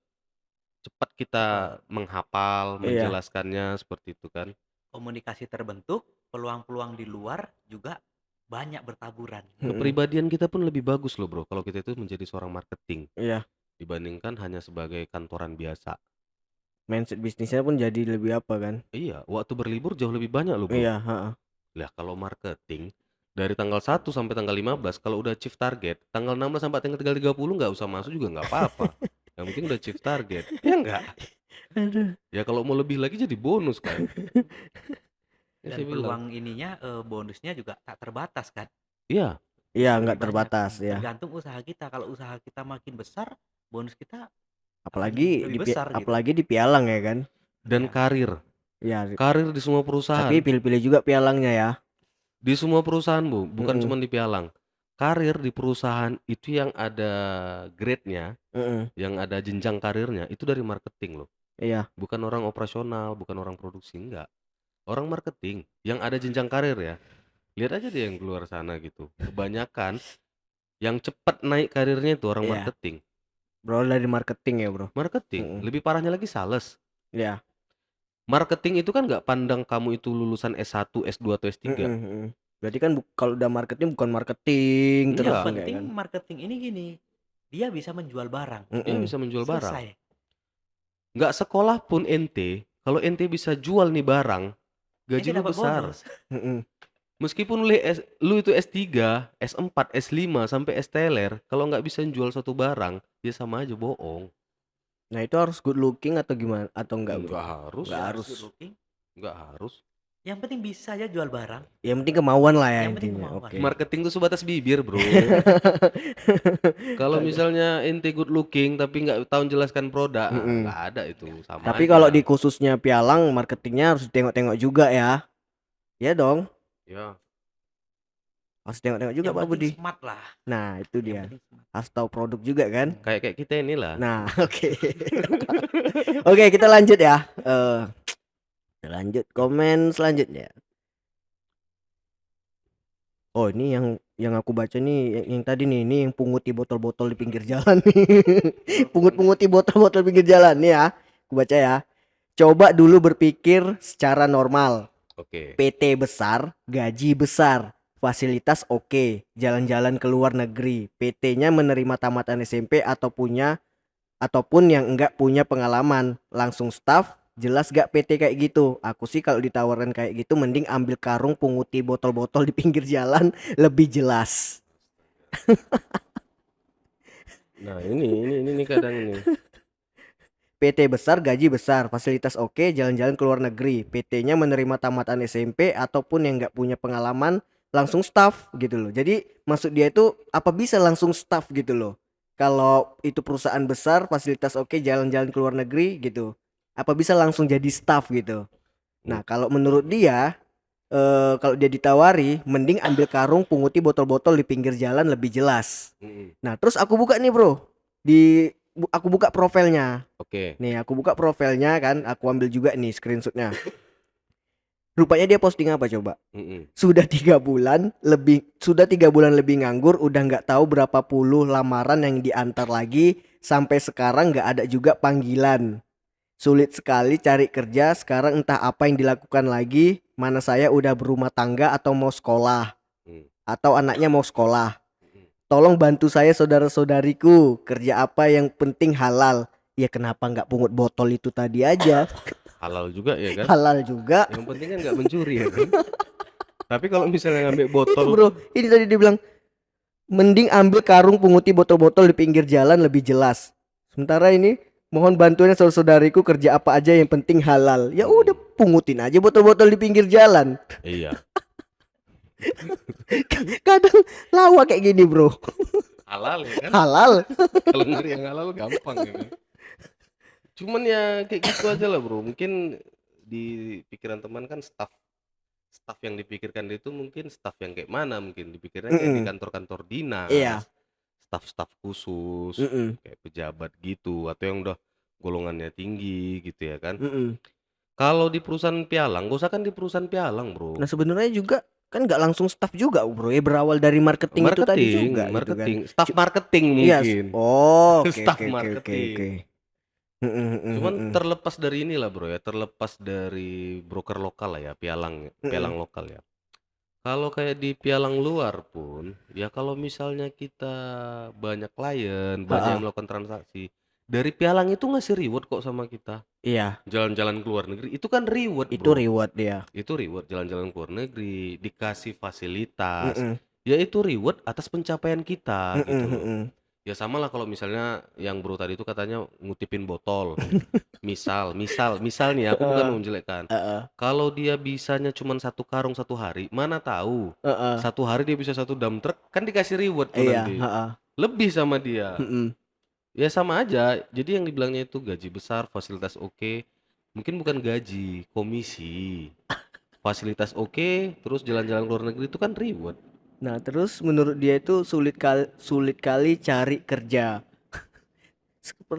cepat kita menghafal, menjelaskannya seperti itu kan. Komunikasi terbentuk, peluang-peluang di luar juga banyak bertaburan. Kepribadian kita pun lebih bagus loh bro kalau kita itu menjadi seorang marketing. Iya. Dibandingkan hanya sebagai kantoran biasa. Mindset bisnisnya pun jadi lebih apa kan? Iya, waktu berlibur jauh lebih banyak loh bro. Iya, Lah kalau marketing dari tanggal 1 sampai tanggal 15 kalau udah achieve target, tanggal 16 sampai tanggal 30 nggak usah masuk juga nggak apa-apa. Yang penting udah achieve target. Ya enggak? Aduh. Ya kalau mau lebih lagi jadi bonus kan. Dan peluang ininya bonusnya juga tak terbatas kan? Iya. Iya, nggak terbatas ya. Tergantung usaha kita. Kalau usaha kita makin besar, bonus kita apalagi lebih besar, apalagi di pialang ya kan. Dan karir. Ya. Karir di semua perusahaan. Tapi pilih-pilih juga pialangnya ya. Di semua perusahaan bu, bukan cuma di pialang. Karir di perusahaan itu yang ada grade-nya, yang ada jenjang karirnya itu dari marketing loh. Iya. Bukan orang operasional, bukan orang produksi, enggak. Orang marketing yang ada jenjang karir ya. Lihat aja deh yang keluar sana gitu. Kebanyakan yang cepat naik karirnya itu orang marketing. Bro dari marketing ya bro. Marketing. Lebih parahnya lagi sales. Iya. Marketing itu kan nggak pandang kamu itu lulusan S1, S2 atau S3. Berarti kan kalau udah marketing bukan marketing terus. Yang penting kan? Marketing ini gini, dia bisa menjual barang. Dia bisa menjual barang. Selesai. Nggak sekolah pun ente, kalau ente bisa jual nih barang, gaji lu besar. Meskipun lu itu S3, S4, S5 sampai S-teler, kalau nggak bisa jual satu barang, ya sama aja bohong. Nah itu harus good looking atau gimana? Atau enggak bro? Nggak harus. Nggak harus. Good looking. Nggak harus. Yang penting bisa aja jual barang. Yang penting kemauan lah ya. Yang penting kemauan. Okay. Marketing tuh sebatas bibir bro. Kalau misalnya ente good looking tapi nggak tahu jelaskan produk, nggak ada itu. Sama tapi aja. Kalau di khususnya pialang, marketingnya harus tengok-tengok juga ya. Ya dong. Ya. Harus tengok-tengok juga Pak Budi. Smart lah. Nah itu dia. Harus tahu produk juga kan. Kayak kita inilah. Nah oke. Oke kita lanjut ya. Lanjut komen selanjutnya. Oh ini yang aku baca nih yang tadi nih, ini yang punguti botol-botol di pinggir jalan nih. Punguti botol-botol pinggir jalan nih ya. Aku baca ya. Coba dulu berpikir secara normal. Oke. PT besar, gaji besar, fasilitas oke, jalan-jalan ke luar negeri. PT-nya menerima tamatan SMP ataupun yang enggak punya pengalaman, langsung staff. Jelas gak PT kayak gitu? Aku sih kalau ditawarkan kayak gitu mending ambil karung punguti botol-botol di pinggir jalan, lebih jelas. Nah, ini kadang ini. PT besar, gaji besar, fasilitas oke, jalan-jalan ke luar negeri. PT-nya menerima tamatan SMP ataupun yang nggak punya pengalaman, langsung staff gitu loh. Jadi maksud dia itu apa bisa langsung staff gitu loh. Kalau itu perusahaan besar, fasilitas oke, jalan-jalan ke luar negeri gitu. Apa bisa langsung jadi staff gitu. Nah, kalau menurut dia kalau dia ditawari mending ambil karung punguti botol-botol di pinggir jalan, lebih jelas. Nah, terus aku buka nih, Bro. Aku buka profilnya. Oke. Nih aku buka profilnya kan, aku ambil juga nih screenshotnya. Rupanya dia posting apa coba? Sudah 3 bulan lebih nganggur, udah nggak tahu berapa puluh lamaran yang diantar lagi, sampai sekarang nggak ada juga panggilan. Sulit sekali cari kerja sekarang, entah apa yang dilakukan lagi. Mana saya udah berumah tangga atau mau sekolah, atau anaknya mau sekolah. Tolong bantu saya saudara-saudariku, kerja apa yang penting halal. Ya kenapa nggak pungut botol itu tadi aja? Halal juga ya kan? Halal juga. Yang penting kan nggak mencuri ya kan? Tapi kalau misalnya ngambil botol, Ini bro, ini tadi dia bilang mending ambil karung punguti botol-botol di pinggir jalan, lebih jelas. Sementara ini mohon bantuannya saudara-saudariku, kerja apa aja yang penting halal. Ya udah pungutin aja botol-botol di pinggir jalan. Iya. Kadang lawa kayak gini bro. Halal ya kan? Halal. Kalau nyari yang halal gampang ya kan? Cuman ya kayak gitu aja lah bro. Mungkin di pikiran teman kan staff yang dipikirkan itu mungkin staff yang kayak mana, mungkin dipikirnya kayak di kantor-kantor dinas, Iya. staff khusus, kayak pejabat gitu, atau yang udah golongannya tinggi gitu ya kan. Kalau di perusahaan pialang, gak usah kan di perusahaan pialang bro. Nah sebenarnya juga kan nggak langsung staff juga bro ya, berawal dari marketing itu tadi juga marketing, gitu kan. staff marketing Iya. mungkin. Oh, oke Staff oke marketing. oke. Cuman terlepas dari inilah bro ya, terlepas dari broker lokal lah ya, pialang lokal ya. Kalau kayak di pialang luar pun, ya kalau misalnya kita banyak klien, banyak yang melakukan transaksi, dari pialang itu ngasih reward kok sama kita. Iya. Jalan-jalan ke luar negeri, itu kan reward Itu bro. reward dia. Itu reward, jalan-jalan ke luar negeri, dikasih fasilitas, ya itu reward atas pencapaian kita gitu loh. Ya sama lah kalau misalnya yang bro tadi itu katanya ngutipin botol. Misal nih aku bukan menjelekkan. Kalau dia bisanya cuma 1 karung 1 hari, mana tahu 1 hari dia bisa 1 dump truck, kan dikasih reward tuh nanti. Lebih sama dia. Ya sama aja. Jadi yang dibilangnya itu gaji besar, fasilitas oke, mungkin bukan gaji, komisi. Fasilitas oke, terus jalan-jalan ke luar negeri itu kan reward. Nah terus menurut dia itu sulit kali cari kerja.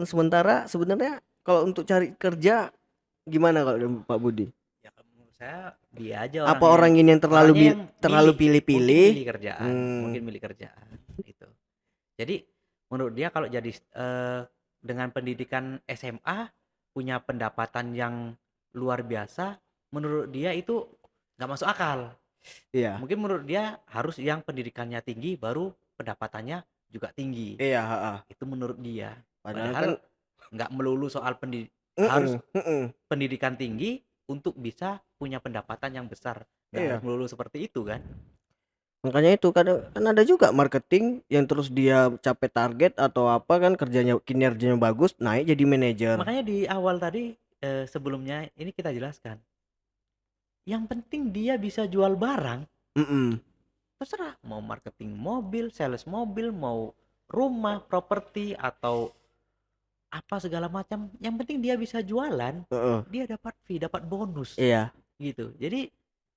Sementara sebenarnya kalau untuk cari kerja gimana kalau Pak Budi? Ya menurut saya dia aja Apa orang ini yang terlalu pilih-pilih? Mungkin milih kerjaan, mungkin milih kerjaan gitu. Jadi menurut dia kalau jadi dengan pendidikan SMA punya pendapatan yang luar biasa, menurut dia itu nggak masuk akal. Iya. Mungkin menurut dia harus yang pendidikannya tinggi baru pendapatannya juga tinggi. Iya. Itu menurut dia. Padahal Padahal kan nggak melulu soal harus pendidikan tinggi untuk bisa punya pendapatan yang besar. Nggak harus melulu seperti itu kan. Makanya itu kan ada juga marketing yang terus dia capai target atau apa kan, kinerjanya bagus, naik jadi manajer. Makanya di awal tadi sebelumnya ini kita jelaskan. Yang penting dia bisa jual barang. Terserah mau marketing mobil, sales mobil, mau rumah, properti atau apa segala macam. Yang penting dia bisa jualan, dia dapat fee, dapat bonus. Iya. Gitu. Jadi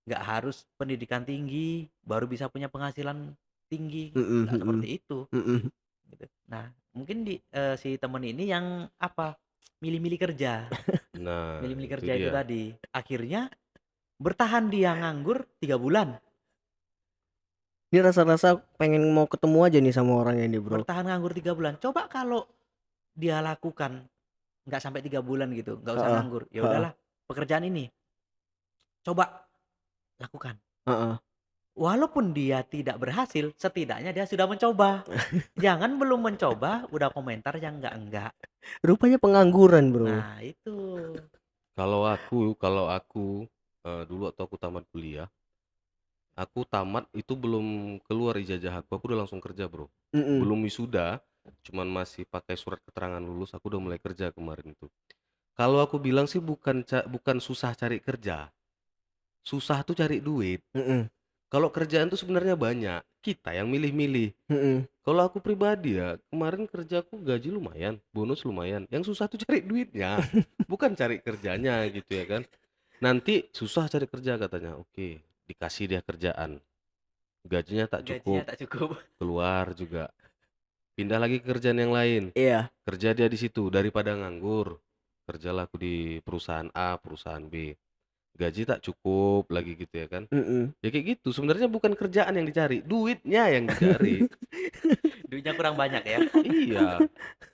nggak harus pendidikan tinggi baru bisa punya penghasilan tinggi. Nggak seperti itu. Gitu. Nah mungkin si temen ini yang apa milih-milih kerja. Nah milih-milih kerja itu tadi akhirnya bertahan dia nganggur 3 bulan. Ini rasa-rasa pengen mau ketemu aja nih sama orang ini bro. Bertahan nganggur 3 bulan. Coba kalau dia lakukan nggak sampai 3 bulan gitu, nggak usah nganggur. Ya udahlah pekerjaan ini. Coba lakukan. Heeh. Walaupun dia tidak berhasil, setidaknya dia sudah mencoba. Jangan belum mencoba udah komentar yang enggak. Rupanya pengangguran, Bro. Nah, itu. Kalau aku dulu waktu aku tamat kuliah, aku tamat itu belum keluar ijazah aku udah langsung kerja, Bro. Belum wisuda, cuman masih pakai surat keterangan lulus, aku udah mulai kerja kemarin itu. Kalau aku bilang sih bukan susah cari kerja. Susah tuh cari duit. Kalau kerjaan tuh sebenarnya banyak, kita yang milih-milih. Kalau aku pribadi ya, kemarin kerjaku gaji lumayan, bonus lumayan. Yang susah tuh cari duitnya, bukan cari kerjanya gitu ya kan. Nanti susah cari kerja katanya. Oke, dikasih dia kerjaan. Gajinya tak cukup, keluar juga. Pindah lagi ke kerjaan yang lain. Iya. Kerja dia di situ daripada nganggur. Kerjalah aku di perusahaan A, perusahaan B. Gaji tak cukup lagi gitu ya kan. Ya kayak gitu, sebenarnya bukan kerjaan yang dicari, duitnya yang dicari. Duitnya kurang banyak ya. Iya,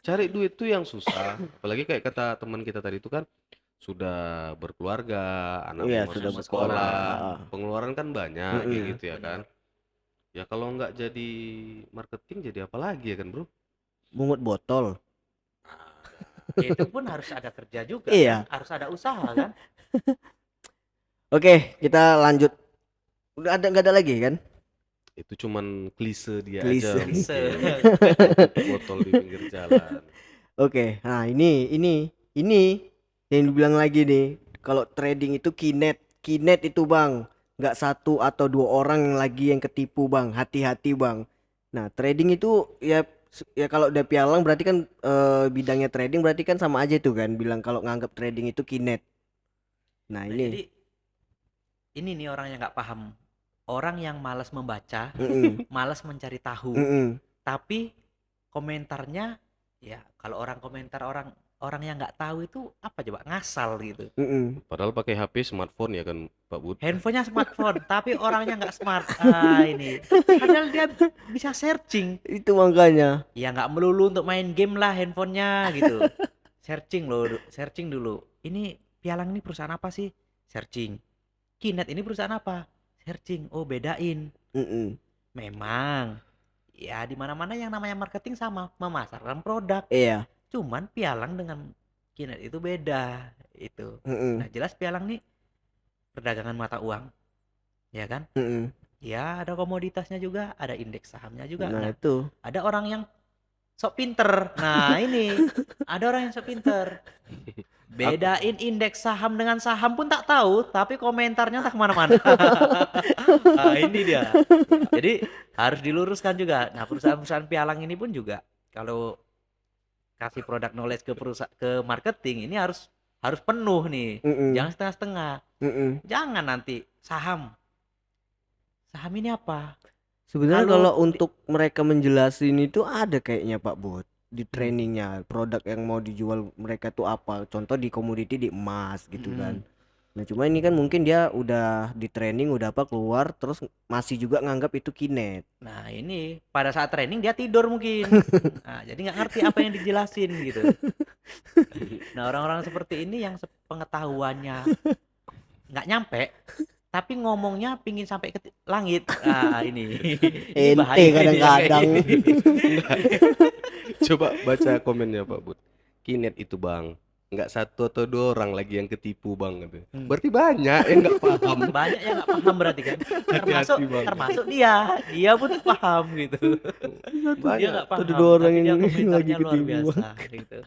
cari duit tuh yang susah. Apalagi kayak kata teman kita tadi itu kan sudah berkeluarga, anak Iya, mau sudah masuk bersekolah. sekolah, pengeluaran kan banyak kayak gitu ya kan. Ya kalau nggak jadi marketing jadi apa lagi ya kan, Bro? Mungut botol. Itu pun harus ada kerja juga Iya. kan? Harus ada usaha kan. Oke, kita lanjut. Udah nggak ada lagi kan? Itu cuman klise dia Klise. aja mungkin. Botol di pinggir jalan. Oke, nah ini yang dibilang lagi nih. Kalau trading itu kinet itu bang, nggak satu atau dua orang yang ketipu bang. Hati-hati bang. Nah trading itu ya kalau udah pialang berarti kan bidangnya trading berarti kan sama aja tuh kan. Bilang kalau nganggap trading itu kinet. Nah ini. Jadi ini nih orang yang nggak paham. Orang yang malas membaca, malas mencari tahu, tapi komentarnya ya kalau orang komentar orang yang nggak tahu itu apa coba, ngasal gitu. Padahal pakai HP smartphone ya kan Pak Bud. Handphonenya smartphone tapi orangnya nggak smart. Ini padahal dia bisa searching. Itu makanya Ya nggak melulu untuk main game lah handphonenya gitu. Searching dulu. Ini pialang ini perusahaan apa sih? Searching. Kinet ini perusahaan apa? Searching. Oh bedain. Memang ya di mana-mana yang namanya marketing sama, memasarkan produk. iya. Cuman pialang dengan Kinet itu beda itu. Nah jelas pialang nih perdagangan mata uang, ya kan? Ya ada komoditasnya juga, ada indeks sahamnya juga. Nah itu ada orang yang sok pinter. Nah ini ada orang yang sok pinter. Bedain indeks saham dengan saham pun tak tahu, tapi komentarnya tak kemana-mana. Nah, ini dia. Jadi harus diluruskan juga. Nah perusahaan-perusahaan pialang ini pun juga kalau kasih produk knowledge ke marketing ini harus penuh nih. Jangan setengah-setengah. Jangan nanti saham ini apa? Sebenarnya kalau untuk mereka menjelasin itu ada kayaknya Pak Bud di trainingnya, produk yang mau dijual mereka tuh apa, contoh di komoditi di emas gitu kan. Nah cuma ini kan mungkin dia udah di training udah apa keluar terus masih juga nganggap itu kinet. Nah ini pada saat training dia tidur mungkin. Nah jadi nggak ngerti apa yang dijelasin gitu. Nah orang-orang seperti ini yang pengetahuannya nggak nyampe tapi ngomongnya pingin sampai ke langit. Nah ini ente kadang-kadang. Coba baca komennya Pak Bud. Kinet itu bang, nggak satu atau dua orang lagi yang ketipu bang gitu. Berarti banyak yang nggak paham. Banyak yang nggak paham berarti kan. Termasuk dia pun paham gitu. Dia nggak paham. Ada dua orang yang lagi luar ketipu biasa gitu.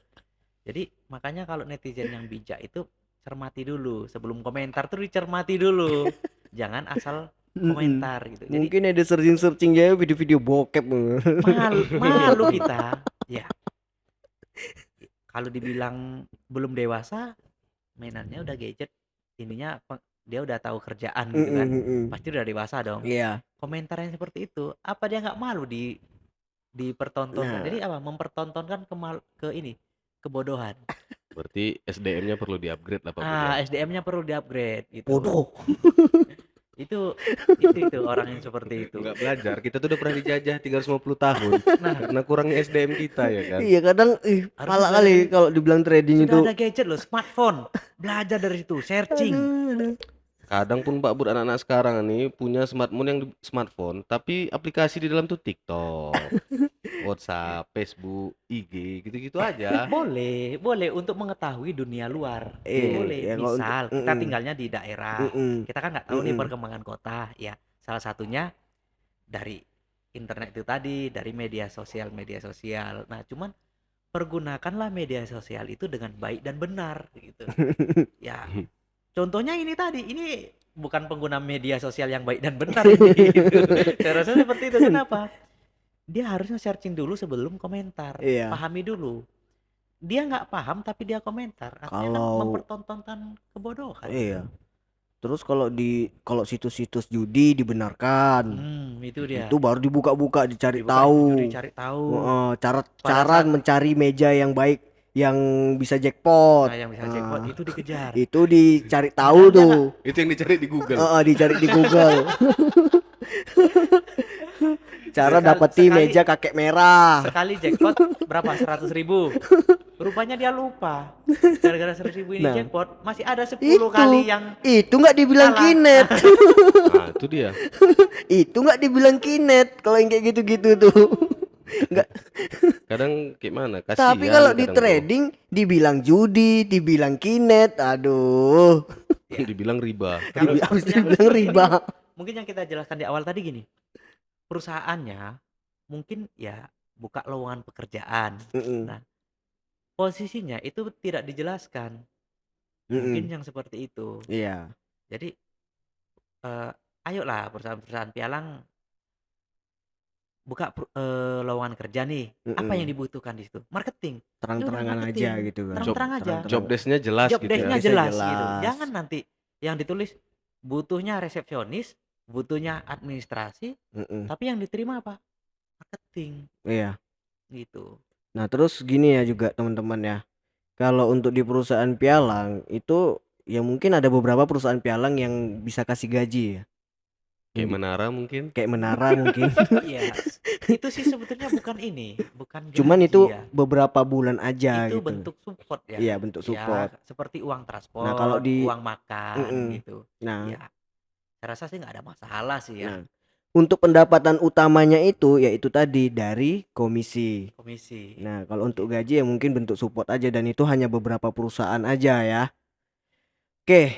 Jadi makanya kalau netizen yang bijak itu cermati dulu sebelum komentar tuh dicermati dulu. Jangan asal komentar gitu. Jadi, mungkin ada searching ya video-video bokep. Malu kita. Ya. Kalau dibilang belum dewasa, mainannya udah gadget. Ininya dia udah tahu kerjaan gitu kan. Pasti udah dewasa dong. Iya. Komentar yang seperti itu, apa dia nggak malu dipertontonkan? Nah. Jadi apa? Mempertontonkan kebodohan. Berarti SDM-nya perlu di-upgrade lah Pak Bud. SDM-nya perlu di-upgrade gitu. Bodoh. itu orang yang seperti itu. Nggak belajar, kita tuh udah pernah dijajah 350 tahun. Nah, karena kurangnya SDM kita ya kan. Iya kadang kalah kali kalau dibilang trading sudah itu. Sudah ada gadget loh, smartphone. Belajar dari situ, searching. Kadang pun Pak Bud anak-anak sekarang nih punya smartphone tapi aplikasi di dalam tuh TikTok, WhatsApp, Facebook, IG, gitu-gitu aja. Boleh, boleh untuk mengetahui dunia luar. Boleh. Ya kalau untuk Misal kita tinggalnya di daerah, kita kan nggak tahu nih perkembangan kota, ya. Salah satunya dari internet itu tadi, dari media sosial. Nah, cuman pergunakanlah media sosial itu dengan baik dan benar gitu. Ya, contohnya ini tadi, ini bukan pengguna media sosial yang baik dan benar ini gitu. Saya rasa seperti itu. Kenapa? Dia harusnya searching dulu sebelum komentar. Iya. Pahami dulu. Dia nggak paham tapi dia komentar. Artinya kan Kalau mempertontonkan kebodohan. iya. Terus kalau situs-situs judi dibenarkan, Itu dia. itu baru dibuka-buka dicari Dibuka tahu. judi, cari tahu. Cara Pada cara saat mencari meja yang baik yang bisa jackpot. yang bisa jackpot itu dikejar. Itu dicari tahu Padahal dia tuh. Itu yang dicari di Google. Dicari di Google. Cara dapeti meja kakek merah. Sekali jackpot berapa? 100.000. Rupanya dia lupa. Gara-gara 100.000 ini Nah, jackpot, masih ada 10 Itu kali yang itu nggak dibilang salah. kinet. Nah, itu dia. Itu nggak dibilang kinet kalau yang kayak gitu-gitu tuh. Nggak. Kadang kayak mana? Tapi Kasihan kalau di kadang trading dibilang judi, dibilang kinet, aduh. bro. Dibilang riba. Kalau Habis seperti yang dibilang riba. mungkin yang kita jelaskan di awal tadi gini. Perusahaannya mungkin ya buka lowongan pekerjaan. Nah, posisinya itu tidak dijelaskan. Mungkin yang seperti itu. Iya. Jadi ayolah perusahaan-perusahaan pialang buka lowongan kerja nih. Apa yang dibutuhkan di situ? Marketing. Terang-terangan aja gitu kan. Terang-terang aja. Job desk-nya jelas Job gitu ya. desk-nya Bisa jelas jelas. gitu. Jangan nanti yang ditulis butuhnya resepsionis, butuhnya administrasi, tapi yang diterima apa? Marketing Iya. gitu. Nah, terus gini ya juga teman-teman ya. Kalau untuk di perusahaan pialang itu ya mungkin ada beberapa perusahaan pialang yang bisa kasih gaji ya. Kayak Menara mungkin. Kayak Menara mungkin. Iya. Itu sih sebetulnya bukan ini, bukan gaji Cuman itu ya. beberapa bulan aja Itu gitu. bentuk support ya. Iya, bentuk support. Ya, seperti uang transport, Nah, kalau di uang makan gitu. Nah, Ya, saya rasa sih nggak ada masalah sih ya. nah, untuk pendapatan utamanya itu yaitu tadi dari komisi. Komisi. Nah, kalau untuk gaji ya mungkin bentuk support aja dan itu hanya beberapa perusahaan aja ya. Oke,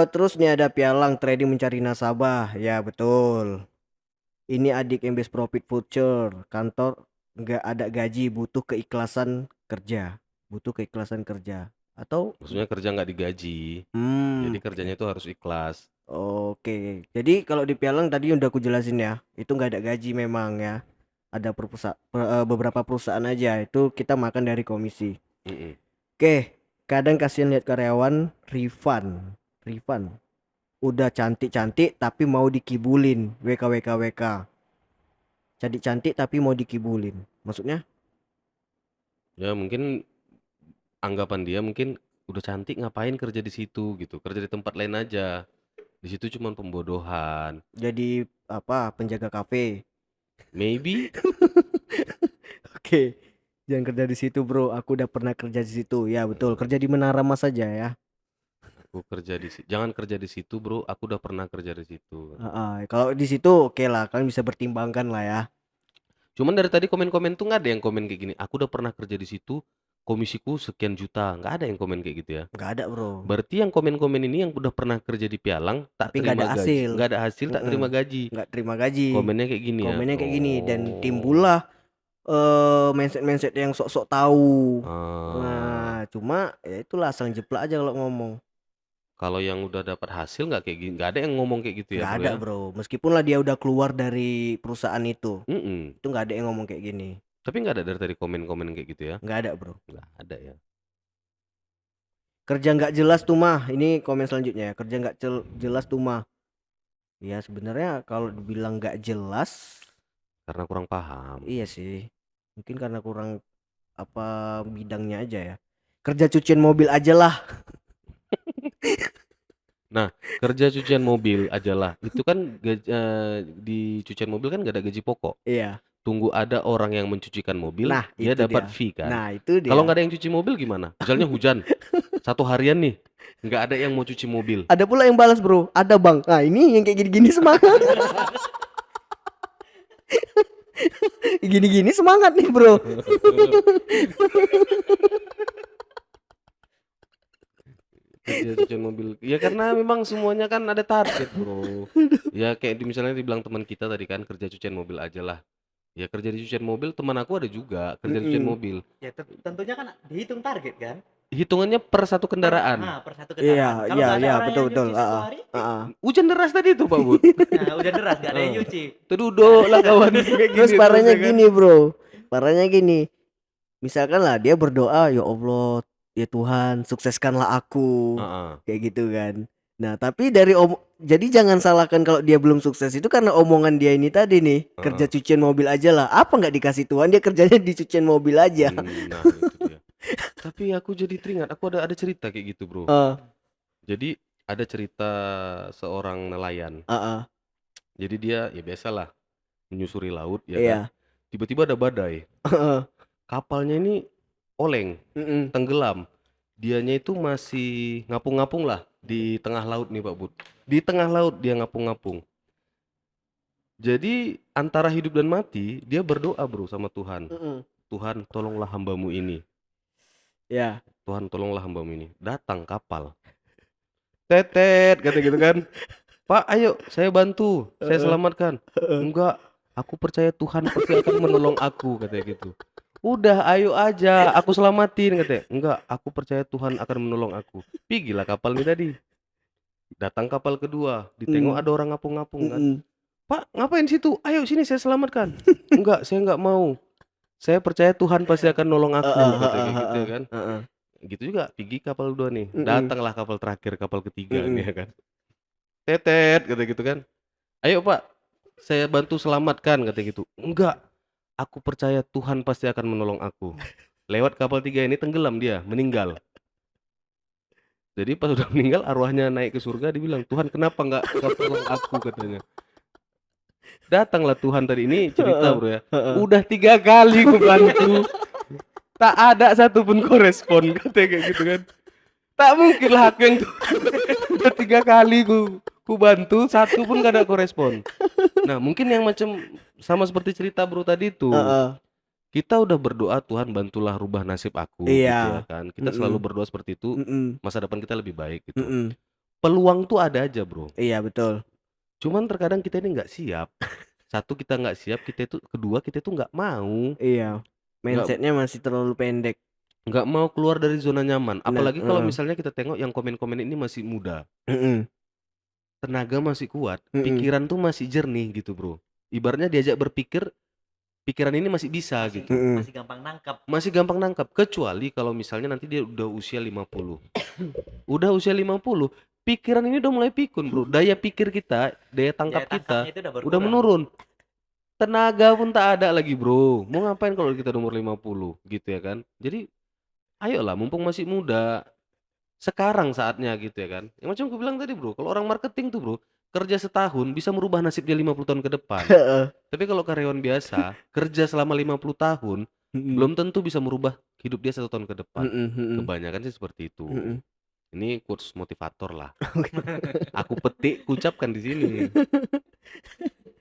terus nih ada pialang trading mencari nasabah. Ya, betul. Ini adik Embes Profit Future. Kantor nggak ada gaji, butuh keikhlasan kerja. Butuh keikhlasan kerja. Atau Maksudnya kerja nggak digaji. Jadi kerjanya itu harus ikhlas. Oke. Jadi kalau di pialang tadi udah aku jelasin ya. Itu nggak ada gaji memang ya. Ada beberapa perusahaan aja. Itu kita makan dari komisi. Oke. Kadang kasihan lihat karyawan Rifan udah cantik-cantik tapi mau dikibulin. WK. Cantik-cantik tapi mau dikibulin. Maksudnya? Ya mungkin anggapan dia mungkin udah cantik ngapain kerja di situ gitu. Kerja di tempat lain aja. Di situ cuma pembodohan. Jadi apa? Penjaga kafe. Maybe. Oke. Jangan kerja di situ, bro. Aku udah pernah kerja di situ. Ya, betul. Kerja di Menara Mas saja ya. Jangan kerja di situ, bro. Aku udah pernah kerja di situ. Kalau di situ oke lah, kalian bisa pertimbangkan lah ya. Cuman dari tadi komen-komen tuh nggak ada yang komen kayak gini. Aku udah pernah kerja di situ, komisiku sekian juta. Nggak ada yang komen kayak gitu ya. Nggak ada, bro. Berarti yang komen-komen ini yang udah pernah kerja di pialang tak Tapi nggak terima ada gaji. hasil. Nggak ada hasil, tak terima gaji. Nggak terima gaji. Komennya kayak gini ya. Komennya kayak gini dan timbullah mindset yang sok-sok tahu. Nah, cuma ya itulah asal jeplak aja kalau ngomong. Kalau yang udah dapat hasil nggak kayak gini, nggak ada yang ngomong kayak gitu ya, Nggak bro ada, ya? bro. Meskipun lah dia udah keluar dari perusahaan itu nggak ada yang ngomong kayak gini. Tapi nggak ada dari tadi komen-komen kayak gitu ya? Nggak ada, bro. Nggak ada ya. Kerja nggak jelas tuh mah. Ini komen selanjutnya ya. Kerja nggak jelas tuh mah. Ya sebenarnya kalau dibilang nggak jelas karena kurang paham. Iya sih. Mungkin karena kurang apa bidangnya aja ya. Kerja cucian mobil aja lah. Nah, kerja cucian mobil aja lah. Itu kan di cucian mobil kan nggak ada gaji pokok. Iya. Tunggu ada orang yang mencucikan mobil, Nah, dia itu dapat dia. fee kan. Nah, itu dia. Kalau nggak ada yang cuci mobil gimana? Misalnya hujan, 1 harian nih, Nggak ada yang mau cuci mobil. Ada pula yang balas, bro. Ada bang. Nah ini yang kayak gini-gini semangat. Gini-gini semangat nih bro. Kerja cucian mobil. Ya karena memang semuanya kan ada target bro. Ya kayak misalnya dibilang teman kita tadi kan, kerja cucian mobil aja lah. Ya kerja di cucian mobil, teman aku ada juga kerja di cucian mobil. Ya tentunya kan dihitung target kan. Hitungannya per satu kendaraan. Per satu kendaraan. Kalau nggak ada orang yang betul. nyuci satu hari, Hujan deras tadi tuh Pak Bud. nah, udah deras nggak ada yang nyuci. Tuh duduk lah kawan. Kayak Terus gini parahnya terus, ya kan? gini bro. Parahnya gini. Misalkan lah dia berdoa, ya Allah, ya Tuhan, sukseskanlah aku. Kayak gitu kan. Nah, tapi dari jadi jangan salahkan kalau dia belum sukses itu karena omongan dia ini tadi nih, kerja cucian mobil aja lah. Apa nggak dikasih Tuhan, dia kerjanya di cucian mobil aja. Nah, itu dia. Tapi aku jadi teringat, aku ada cerita kayak gitu, bro. Jadi ada cerita seorang nelayan. Jadi dia ya biasalah menyusuri laut ya kan. Tiba-tiba ada badai. Kapalnya ini oleng, tenggelam. Dianya itu masih ngapung-ngapung lah di tengah laut nih Pak Bud. Di tengah laut dia ngapung-ngapung. Jadi antara hidup dan mati dia berdoa bro sama Tuhan. Tuhan tolonglah hambamu ini. Ya. Tuhan tolonglah hambamu ini. Datang kapal. Tetet kata gitu kan. Pak ayo saya bantu, saya selamatkan. Enggak, aku percaya Tuhan pasti akan menolong aku katanya gitu. Udah ayo aja aku selamatin katanya. Enggak, aku percaya Tuhan akan menolong aku. Pergilah kapal ini tadi. Datang kapal kedua, ditengok ada orang ngapung-ngapung kan. Pak ngapain situ? Ayo sini saya selamatkan. Enggak, saya enggak mau. Saya percaya Tuhan pasti akan nolong aku katanya gitu ya kan. Gitu juga pergi kapal dua nih. Datanglah kapal terakhir, kapal ketiga nih ya kan. Tetet kata gitu kan. Ayo Pak, saya bantu selamatkan kata gitu. Enggak, aku percaya Tuhan pasti akan menolong aku. Lewat kapal 3 ini tenggelam dia, meninggal. Jadi pas udah meninggal arwahnya naik ke surga, dibilang Tuhan kenapa enggak tolong aku katanya. Datanglah Tuhan tadi, ini cerita bro ya. Udah 3 kali ku bantu, tak ada satupun korespon katanya kayak gitu kan. Tak mungkin lah aku yang udah 3 kali ku bantu, satu pun gak ada korespon. Nah mungkin yang macam sama seperti cerita bro tadi tuh. Kita udah berdoa Tuhan bantulah rubah nasib aku gitu ya kan. Kita selalu berdoa seperti itu, masa depan kita lebih baik gitu. Peluang tuh ada aja bro. Iya betul. Cuman terkadang kita ini nggak siap. Satu kita nggak siap, kedua kita tuh nggak mau. Iya. Mindsetnya masih terlalu pendek. Nggak mau keluar dari zona nyaman. Apalagi kalau misalnya kita tengok yang komen-komen ini masih muda. Tenaga masih kuat, pikiran tuh masih jernih gitu bro. Ibaratnya diajak berpikir, pikiran ini masih bisa gitu. Masih gampang nangkap. Masih gampang nangkap. Kecuali kalau misalnya nanti dia udah usia 50. Udah usia 50, pikiran ini udah mulai pikun bro. Daya pikir kita, daya tangkap kita udah menurun. Tenaga pun tak ada lagi bro. Mau ngapain kalau kita umur 50 gitu ya kan. Jadi ayolah mumpung masih muda, sekarang saatnya gitu ya kan. Yang macam aku bilang tadi bro, kalau orang marketing tuh bro, kerja setahun bisa merubah nasib dia 50 tahun ke depan. Tapi kalau karyawan biasa kerja selama 50 tahun belum tentu bisa merubah hidup dia 1 tahun ke depan. Kebanyakan sih seperti itu. Ini quotes motivator lah. Aku petik, ucapkan di sini.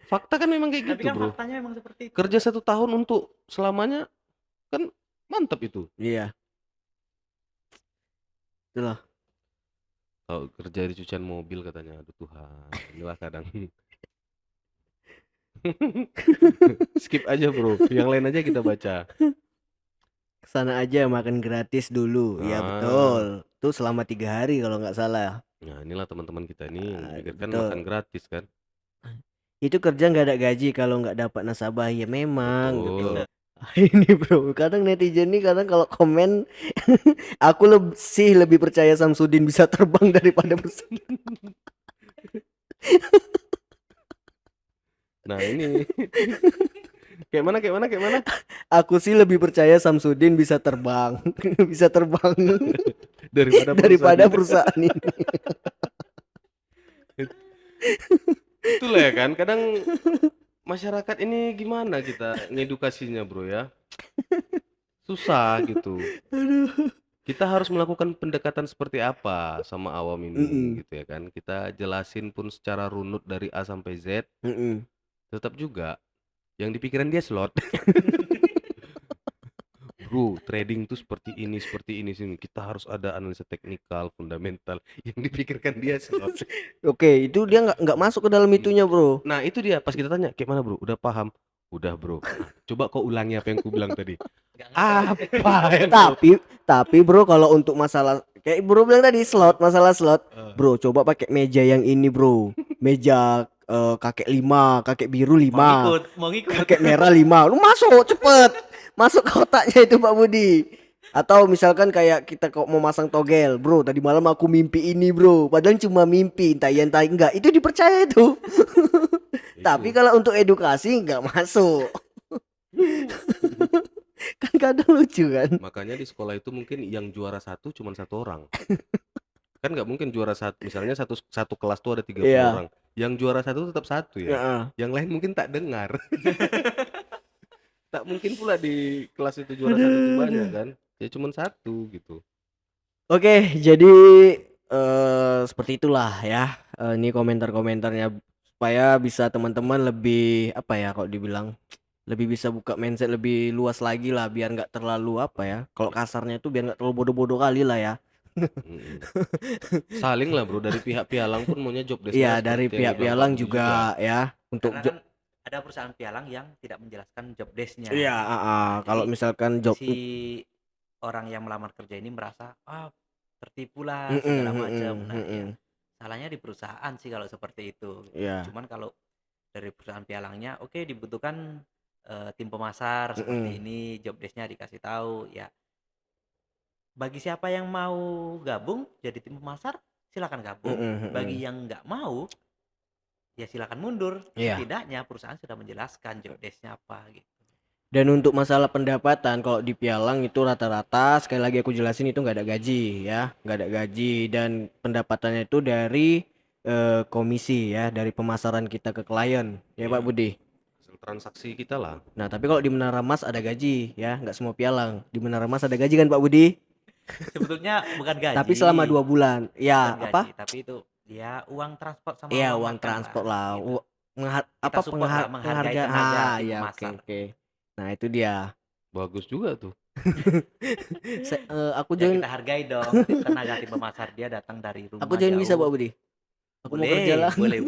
Fakta kan memang kayak gitu kan bro. Faktanya memang seperti itu. Kerja 1 tahun untuk selamanya kan mantap itu. Iya. Itulah. Kalau kerja di cucian mobil katanya, aduh Tuhan, inilah kadang. Skip aja bro, yang lain aja kita baca. Kesana aja makan gratis dulu. Ya betul. Tuh selama 3 hari kalau nggak salah. Nah inilah teman-teman kita ini pikirkan makan gratis kan. Itu kerja nggak ada gaji kalau nggak dapat nasabah ya memang gitu. Ini bro, kadang netizen nih kadang kalau komen aku lebih percaya Samsudin bisa terbang daripada bersandar. Nah ini kayak mana? Aku sih lebih percaya Samsudin bisa terbang, bisa terbang daripada perusahaan ini. Itulah ya kan, kadang masyarakat ini gimana kita ngedukasinya bro ya, susah gitu. Kita harus melakukan pendekatan seperti apa sama awam ini gitu ya kan. Kita jelasin pun secara runut dari A sampai Z, tetap juga yang dipikiran dia slot. Bro, trading tuh seperti ini sini. Kita harus ada analisa teknikal, fundamental. Yang dipikirkan dia slot. Oke, itu dia nggak masuk ke dalam itunya, bro. Nah itu dia, pas kita tanya, kayak mana bro? Udah paham? Udah bro. Nah, coba kau ulangi apa yang ku bilang tadi. Apa yang Tapi bro, kalau untuk masalah kayak bro bilang tadi masalah slot, bro coba pakai meja yang ini bro. Meja kakek 5, kakek biru 5, mau ngikut. kakek merah 5. Lu masuk cepet, masuk kotaknya itu Pak Budi. Atau misalkan kayak kita kok mau masang togel, bro tadi malam aku mimpi ini bro, padahal cuma mimpi, entah enggak, itu dipercaya itu. Tapi kalau untuk edukasi nggak masuk. Kan kadang lucu kan. Makanya di sekolah itu mungkin yang juara 1 cuma 1 orang. Kan nggak mungkin juara 1, misalnya satu kelas tuh ada 30 orang. Yang juara 1 tetap 1 ya. Yang lain mungkin tak dengar. Tak mungkin pula di kelas itu juara 1 tuh banyak kan. Ya cuma 1 gitu. Oke, jadi seperti itulah ya. Ini komentar-komentarnya supaya bisa teman-teman lebih apa ya, kalau dibilang lebih bisa buka mindset lebih luas lagi lah, biar nggak terlalu apa ya, kalau kasarnya itu biar nggak terlalu bodoh-bodoh kali lah ya. Saling lah bro, dari pihak pialang pun maunya job desk. Iya, dari pihak pialang juga ya, untuk kan ada perusahaan pialang yang tidak menjelaskan job desk-nya. Iya, kalau misalkan job si orang yang melamar kerja ini merasa tertipu lah segala macam. Nah, ya, salahnya di perusahaan sih kalau seperti itu. Cuman kalau dari perusahaan pialangnya, oke dibutuhkan tim pemasar seperti ini, job desk-nya dikasih tahu ya. Bagi siapa yang mau gabung jadi tim pemasar, silakan gabung. Bagi yang nggak mau, ya silakan mundur. Setidaknya perusahaan sudah menjelaskan job desk-nya apa gitu. Dan untuk masalah pendapatan, kalau di pialang itu rata-rata, sekali lagi aku jelasin, itu nggak ada gaji ya, nggak ada gaji, dan pendapatannya itu dari komisi ya, dari pemasaran kita ke klien ya Pak Budi. Transaksi kita lah. Nah tapi kalau di Menara Mas ada gaji ya, nggak semua pialang. Di Menara Mas ada gaji kan Pak Budi? Sebetulnya bukan gaji. Tapi selama 2 bulan. Ya bukan apa? Gaji, tapi itu ya uang transport sama iya uang transport lah. Gitu. Penghargaan. Ya oke. Nah itu dia. Bagus juga tuh. Aku ya, join. Kita hargai dong tenaga tim pemasar, dia datang dari rumah. Aku join bisa Pak Budi. Aku mau kerja lah. Boleh.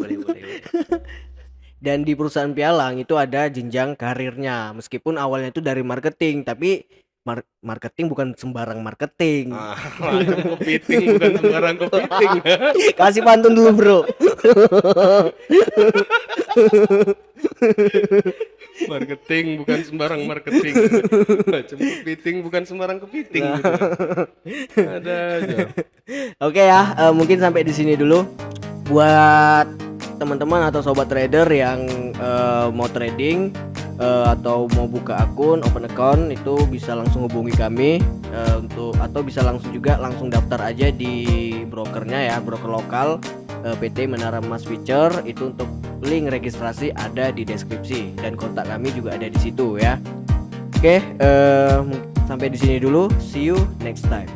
Dan di perusahaan pialang itu ada jenjang karirnya, meskipun awalnya itu dari marketing, tapi marketing bukan sembarang marketing. Kepiting bukan sembarang kepiting. Kasih pantun dulu bro. Marketing bukan sembarang marketing. Macam kepiting bukan sembarang kepiting. Gitu. Ada aja. Oke ya, mungkin sampai di sini dulu. Buat teman-teman atau sobat trader yang mau trading atau mau buka akun, open account, itu bisa langsung hubungi kami atau bisa langsung daftar aja di brokernya ya, broker lokal PT Menara Emas Future. Itu untuk link registrasi ada di deskripsi dan kontak kami juga ada di situ ya. Oke, sampai di sini dulu. See you next time.